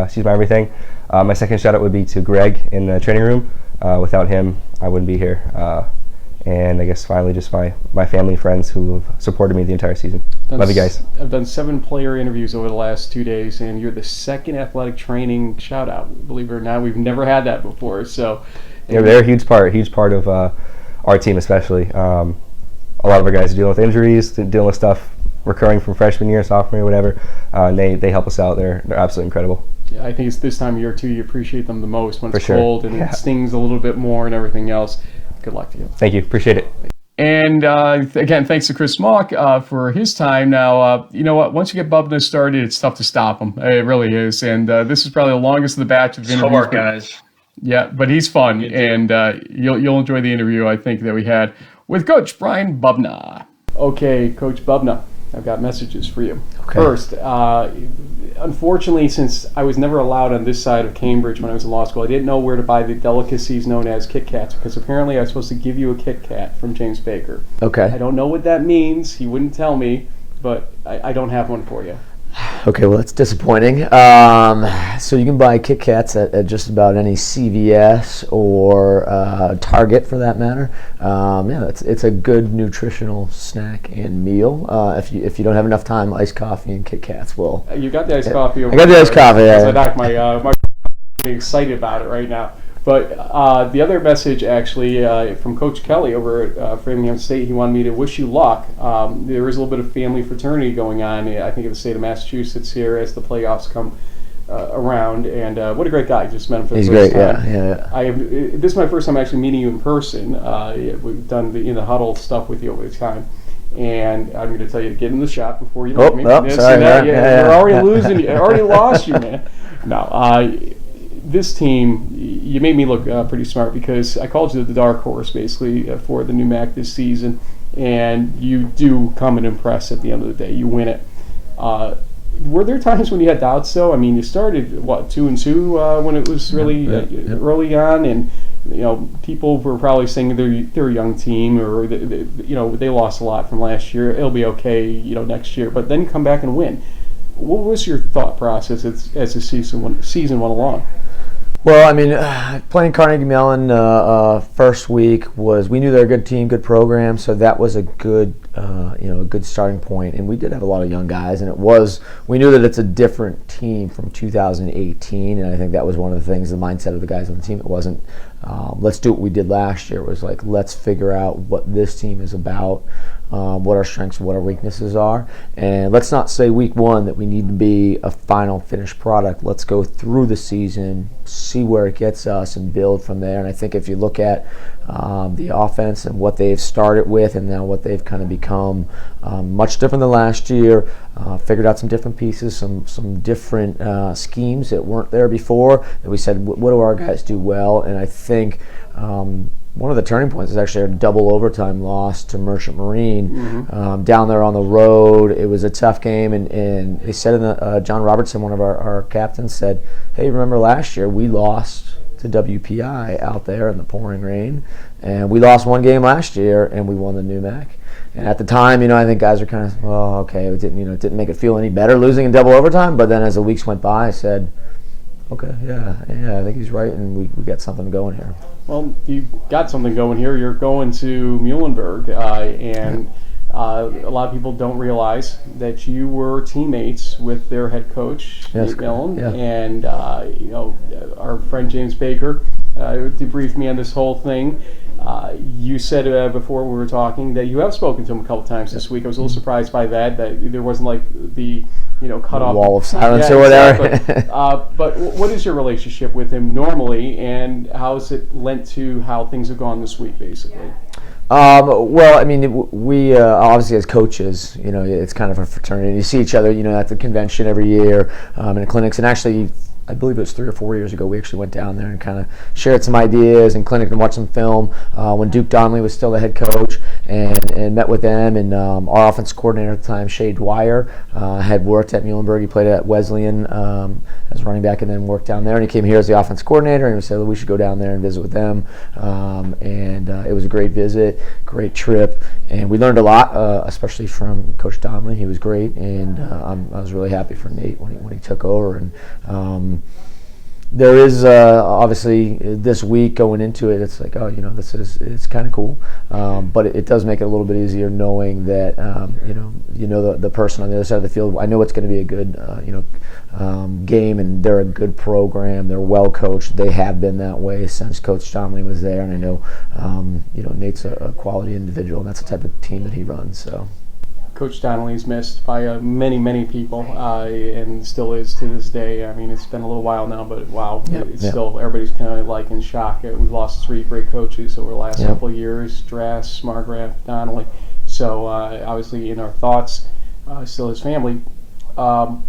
She's my everything. My second shout out would be to Greg in the training room. Without him, I wouldn't be here. And I guess finally just my family and friends who have supported me the entire season. Love you guys. I've done 7 player interviews over the last 2 days, and you're the second athletic training shout out. Believe it or not, we've never had that before. So yeah, they're a huge part of our team, especially. A lot of our guys are dealing with injuries, dealing with stuff recurring from freshman year, sophomore year, whatever. And they help us out. They're absolutely incredible. Yeah, I think it's this time of year too you appreciate them the most, when it's For sure. cold and it stings a little bit more and everything else. Good luck to you. Thank you. Appreciate it. And again, thanks to Chris Mauck for his time. Now, you know what? Once you get Bubna started, it's tough to stop him. It really is. And this is probably the longest of the batch of interviews. Hard, guys. Yeah, but he's fun, and you'll enjoy the interview, I think, that we had with Coach Brian Bubna. Okay, Coach Bubna, I've got messages for you. Okay. First, unfortunately, since I was never allowed on this side of Cambridge when I was in law school, I didn't know where to buy the delicacies known as Kit Kats, because apparently I was supposed to give you a Kit Kat from James Baker. Okay. I don't know what that means. He wouldn't tell me, but I don't have one for you. Okay, well, that's disappointing. So you can buy Kit Kats at just about any CVS or Target, for that matter. Yeah, it's a good nutritional snack and meal. If you don't have enough time, iced coffee and Kit Kats will. You got the iced coffee over I got the iced coffee. because Yeah. I knocked my excited about it right now. But the other message, actually, from Coach Kelley over at Framingham State, he wanted me to wish you luck. There is a little bit of family fraternity going on, I think, in the state of Massachusetts here as the playoffs come around. And what a great guy. Just met him for the He's first great, time. yeah. This is my first time actually meeting you in person. We've done the Huddle stuff with you over the time. And I'm going to tell you to get in the shop before you leave me. Sorry, You're already losing. You already lost you, man. No, this team, you made me look pretty smart because I called you the dark horse basically for the new MAC this season, and you do come and impress at the end of the day. You win it. Were there times when you had doubts though? I mean, you started 2-2 when it was really early on, and people were probably saying they're a young team, or they lost a lot from last year. It'll be okay, next year. But then you come back and win. What was your thought process as the season went along? Well, I mean, playing Carnegie Mellon first week we knew they're a good team, good program, so that was a good starting point. And we did have a lot of young guys, and we knew that it's a different team from 2018, and I think that was one of the things, the mindset of the guys on the team. It wasn't let's do what we did last year. It was like, let's figure out what this team is about, what our strengths and what our weaknesses are, and let's not say week one that we need to be a final finished product. Let's go through the season, see where it gets us, and build from there. And I think if you look at the offense and what they've started with and now what they've kind of become, much different than last year. Figured out some different pieces, some different schemes that weren't there before, that we said, what do our guys do well? And I think one of the turning points is actually our double overtime loss to Merchant Marine down there on the road. It was a tough game, and they said John Robertson, one of our captains, said, hey, remember last year we lost to WPI out there in the pouring rain, and we lost one game last year and we won the new MAC. And at the time, I think guys are kind of, well, okay, it didn't make it feel any better losing in double overtime. But then as the weeks went by, I said, okay, yeah, I think he's right, and we got something going here. Well, you got something going here. You're going to Muhlenberg, and a lot of people don't realize that you were teammates with their head coach, Nate Millen, and our friend James Baker debriefed me on this whole thing. You said before we were talking that you have spoken to him a couple times this week. I was a little surprised by that there wasn't like the cut off wall of silence or whatever. Exactly. But what is your relationship with him normally, and how has it lent to how things have gone this week, basically? Well, I mean, we obviously as coaches, it's kind of a fraternity. You see each other, at the convention every year, in the clinics, and actually, I believe it was 3 or 4 years ago, we actually went down there and kind of shared some ideas in clinic and watched some film when Duke Donnelly was still the head coach, and met with them. And our offense coordinator at the time, Shea Dwyer, had worked at Muhlenberg. He played at Wesleyan as running back and then worked down there. And he came here as the offense coordinator, and we said, well, we should go down there and visit with them. And it was a great visit, great trip, and we learned a lot, especially from Coach Donnelly. He was great, and I was really happy for Nate when he took over. And there is obviously this week going into it, it's like, it's kind of cool, but it does make it a little bit easier knowing that the person on the other side of the field. I know it's going to be a good game, and they're a good program. They're well coached. They have been that way since Coach Donnelly was there, and I know Nate's a quality individual, and that's the type of team that he runs. So. Coach Donnelly's missed by many, many people, and still is to this day. I mean, it's been a little while now, but wow, still everybody's kind of like in shock. We've lost 3 great coaches over the last couple of years: Drass, Margraf, Donnelly. So obviously, in our thoughts, still his family. One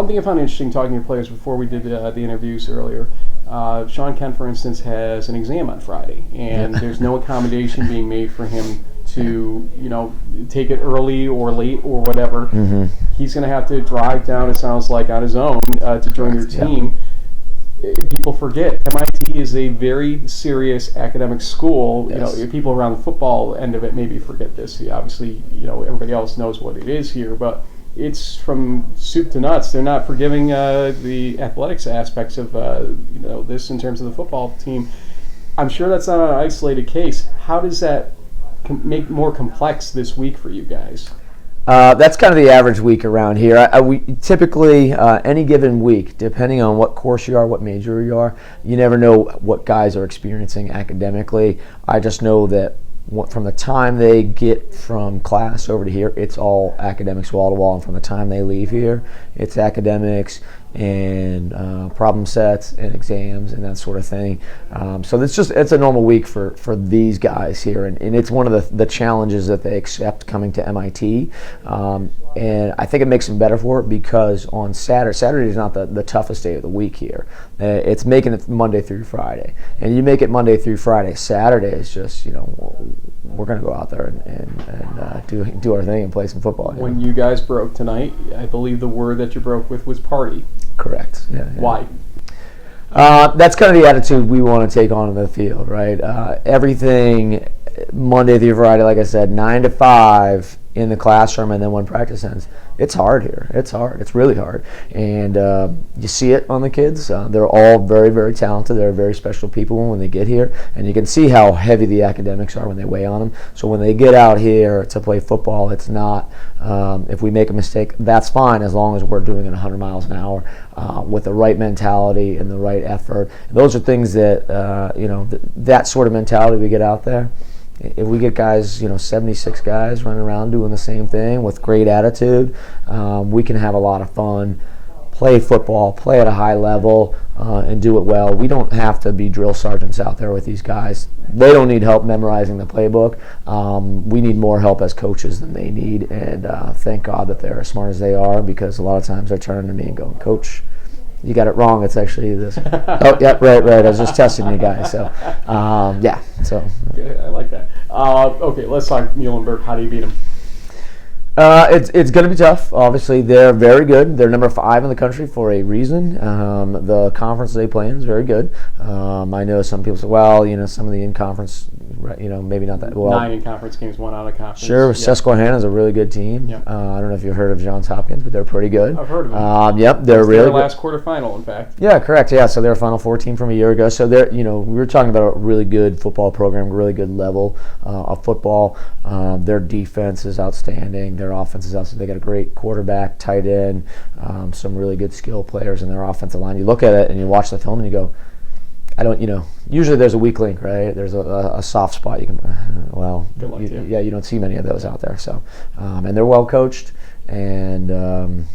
thing I found interesting talking to your players before we did the interviews earlier. Sean Kent, for instance, has an exam on Friday, and there's no accommodation being made for him to take it early or late or whatever. He's going to have to drive down, it sounds like, on his own to join your team. People forget MIT is a very serious academic school. People around the football end of it maybe forget this. Obviously, everybody else knows what it is here, but it's from soup to nuts. They're not forgiving the athletics aspects of this in terms of the football team. I'm sure that's not an isolated case. How does that make more complex this week for you guys? That's kind of the average week around here. We typically, any given week, depending on what course you are, what major you are, you never know what guys are experiencing academically. I just know that from the time they get from class over to here, it's all academics wall to wall, and from the time they leave here, it's academics and problem sets and exams and that sort of thing. So it's a normal week for these guys here, and it's one of the challenges that they accept coming to MIT. And I think it makes them better for it, because on Saturday is not the toughest day of the week here. It's making it Monday through Friday, and you make it Monday through Friday. Saturday is just, we're going to go out there and do our thing and play some football. When you guys broke tonight, I believe the word that you broke with was party. Correct. Yeah. Why? That's kind of the attitude we want to take on in the field, right? Everything Monday through Friday, like I said, 9 to 5 in the classroom, and then when practice ends, it's hard here. It's hard. It's really hard. And you see it on the kids. They're all very, very talented. They're very special people when they get here. And you can see how heavy the academics are when they weigh on them. So when they get out here to play football, it's not, if we make a mistake, that's fine, as long as we're doing it 100 miles an hour with the right mentality and the right effort. And those are things that, that sort of mentality we get out there. If we get guys, 76 guys running around doing the same thing with great attitude, we can have a lot of fun, play football, play at a high level, and do it well. We don't have to be drill sergeants out there with these guys. They don't need help memorizing the playbook. We need more help as coaches than they need, and thank God that they're as smart as they are, because a lot of times they're turning to me and going, "Coach, you got it wrong. It's actually this." Oh, yeah, right. I was just testing you guys. So, yeah. So. Okay, I like that. Okay, let's talk Muhlenberg. How do you beat them? It's going to be tough. Obviously, they're very good. They're number 5 in the country for a reason. The conference they play in is very good. I know some people say, well, some of the in-conference, maybe not that well. 9 in-conference games, 1 out of conference. Sure, Yep. Susquehanna's a really good team. Yep. I don't know if you've heard of Johns Hopkins, but they're pretty good. I've heard of them. Yep, they're really their good. last quarterfinal, in fact. Yeah, correct. Yeah, so they're a Final Four team from a year ago. So they're, we were talking about a really good football program, really good level of football. Their defense is outstanding. Their offense is outstanding. They got a great quarterback, tight end, some really good skill players in their offensive line. You look at it and you watch the film and you go, usually there's a weak link, right? There's a soft spot. You can, you don't see many of those out there. So, and they're well coached. And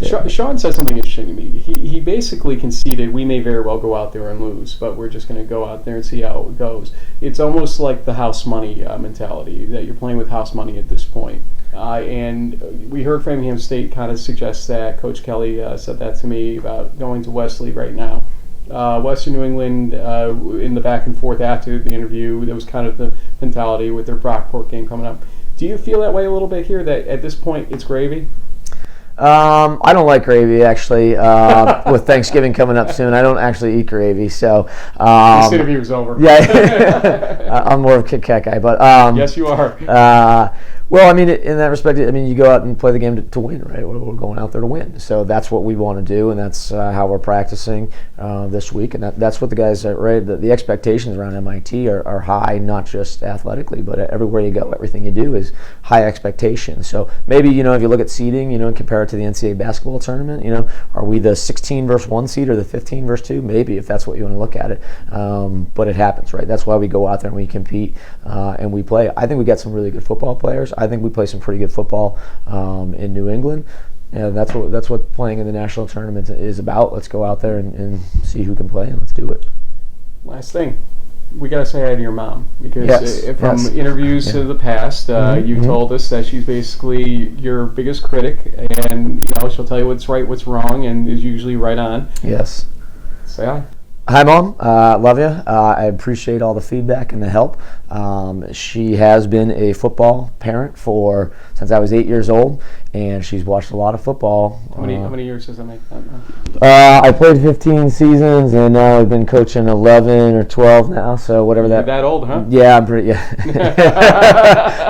Sean said something interesting to me. He basically conceded we may very well go out there and lose, but we're just going to go out there and see how it goes. It's almost like the house money mentality, that you're playing with house money at this point. And we heard Framingham State kind of suggest that. Coach Kelley said that to me about going to Wesley right now. Western New England, in the back and forth after the interview, there was kind of the mentality with their Brockport game coming up. Do you feel that way a little bit here, that at this point it's gravy? I don't like gravy, actually. With Thanksgiving coming up soon, I don't actually eat gravy. So this interview is over. Yeah, I'm more of a Kit Kat guy, but yes, you are. Well, I mean, in that respect, you go out and play the game to win, right? We're going out there to win. So that's what we want to do, and that's how we're practicing this week. And that's what the guys are, right? The expectations around MIT are high, not just athletically, but everywhere you go, everything you do is high expectations. So maybe, if you look at seeding, and compare it to the NCAA basketball tournament, are we the 16 versus 1 seed or the 15 versus 2? Maybe, if that's what you want to look at it. But it happens, right? That's why we go out there and we compete and we play. I think we got some really good football players. I think we play some pretty good football in New England. And that's what playing in the national tournament is about. Let's go out there and see who can play, and let's do it. Last thing, we got to say hi to your mom, because from interviews to the past, you told us that she's basically your biggest critic, and she'll tell you what's right, what's wrong, and is usually right on. Yes. Say hi. Hi, Mom. Love you. I appreciate all the feedback and the help. She has been a football parent since I was 8 years old, and she's watched a lot of football. How many years does that make that now? I played 15 seasons, and now I've been coaching 11 or 12 now. So whatever You're that old, huh? Yeah, I'm pretty. Yeah.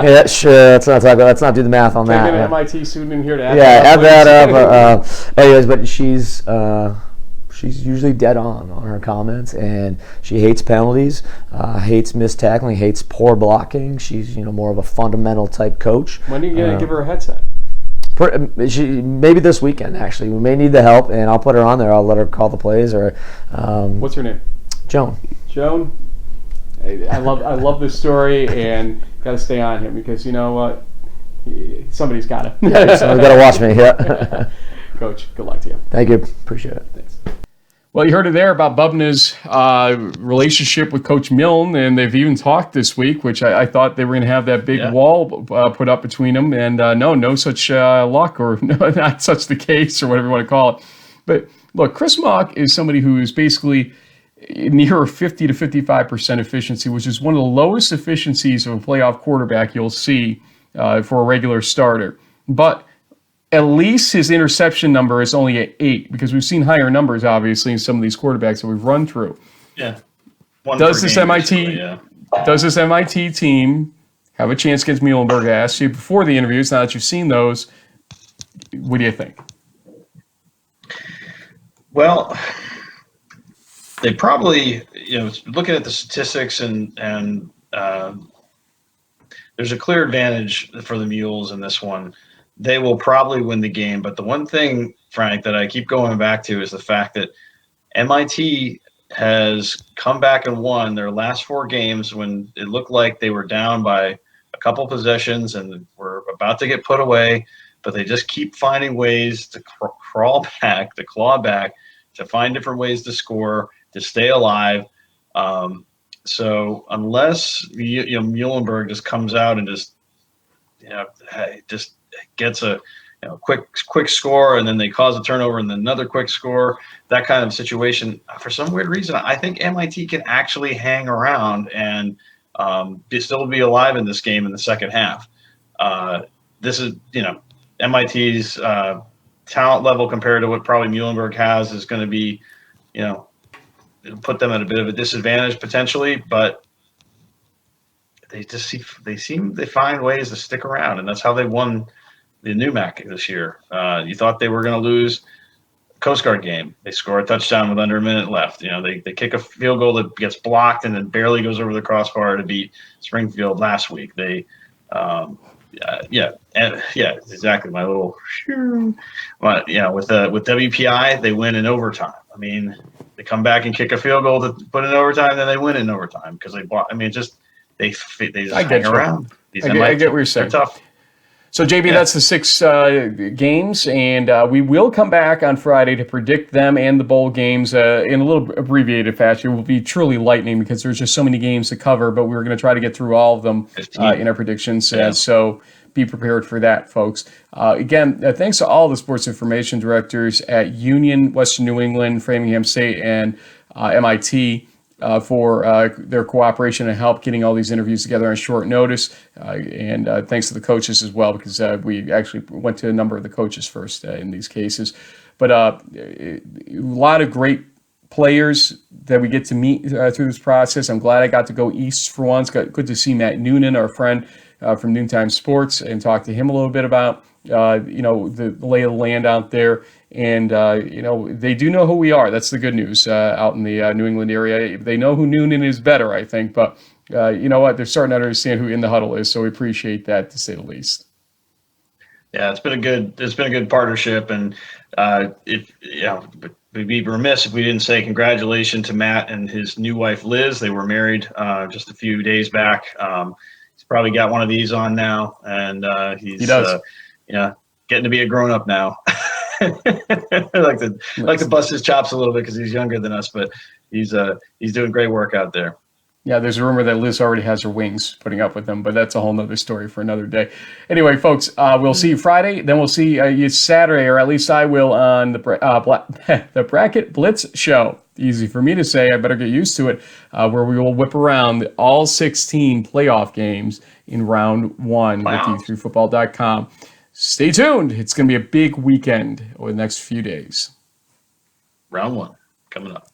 Yeah, sure. Let's not do the math on that. Get an MIT student in here to add add that up. Anyways, but she's usually dead on her comments, and she hates penalties, hates missed tackling, hates poor blocking. She's more of a fundamental type coach. When are you gonna give her a headset? Maybe this weekend. Actually, we may need the help, and I'll put her on there. I'll let her call the plays. Or what's her name? Joan. Joan. I love this story, and got to stay on him because you know what? Somebody's got to. Yeah, somebody's got to watch me. Yeah. Coach, good luck to you. Thank you. Appreciate it. Thanks. Well, you heard it there about Bubna's relationship with Coach Milne, and they've even talked this week, which I thought they were going to have that big wall put up between them, and no such luck, or no, not such the case, or whatever you want to call it. But look, Chris Mauck is somebody who is basically near a 50 to 55% efficiency, which is one of the lowest efficiencies of a playoff quarterback you'll see for a regular starter. But at least his interception number is only at 8, because we've seen higher numbers, obviously, in some of these quarterbacks that we've run through. Yeah. Does this MIT team have a chance against Muhlenberg? I asked you before the interviews. Now that you've seen those, what do you think? Well, they probably, looking at the statistics and there's a clear advantage for the Mules in this one. They will probably win the game. But the one thing, Frank, that I keep going back to is the fact that MIT has come back and won their last 4 games when it looked like they were down by a couple possessions and were about to get put away, but they just keep finding ways to claw back, to find different ways to score, to stay alive. So unless Muhlenberg just comes out and just gets a quick score, and then they cause a turnover and then another quick score, that kind of situation, for some weird reason, I think MIT can actually hang around and still be alive in this game in the second half. This is, MIT's talent level compared to what probably Muhlenberg has is going to be, it'll put them at a bit of a disadvantage potentially, but they find ways to stick around, and that's how they won the Newmac this year. You thought they were going to lose a Coast Guard game. They score a touchdown with under a minute left. They kick a field goal that gets blocked and then barely goes over the crossbar to beat Springfield last week. They, exactly. My little, with WPI, they win in overtime. I mean, they come back and kick a field goal to put in overtime, then they win in overtime because they block. I mean, they just hang around. I get what you're saying. They're tough. So, JB, that's the 6 games, and we will come back on Friday to predict them and the bowl games in a little abbreviated fashion. It will be truly lightning because there's just so many games to cover, but we're going to try to get through all of them in our predictions. Yeah. So be prepared for that, folks. Again, thanks to all the sports information directors at Union, Western New England, Framingham State, and MIT. For their cooperation and help getting all these interviews together on short notice. And thanks to the coaches as well, because we actually went to a number of the coaches first in these cases. But a lot of great players that we get to meet through this process. I'm glad I got to go east for once. Good to see Matt Noonan, our friend from Noontime Sports, and talk to him a little bit about the lay of the land out there. And, they do know who we are. That's the good news out in the New England area. They know who Noonan is better, I think. But you know what? They're starting to understand who In the Huddle is. So we appreciate that, to say the least. Yeah, it's been a good partnership. And we'd be remiss if we didn't say congratulations to Matt and his new wife, Liz. They were married just a few days back. He's probably got one of these on now. And he does. Getting to be a grown up now. I like to bust his chops a little bit because he's younger than us, but he's doing great work out there. Yeah, there's a rumor that Liz already has her wings putting up with them, but that's a whole nother story for another day. Anyway, folks, we'll see you Friday. Then we'll see you Saturday, or at least I will, on the Bracket Blitz Show. Easy for me to say. I better get used to it, where we will whip around all 16 playoff games in round 1 with D3Football.com. Stay tuned. It's going to be a big weekend over the next few days. Round 1 coming up.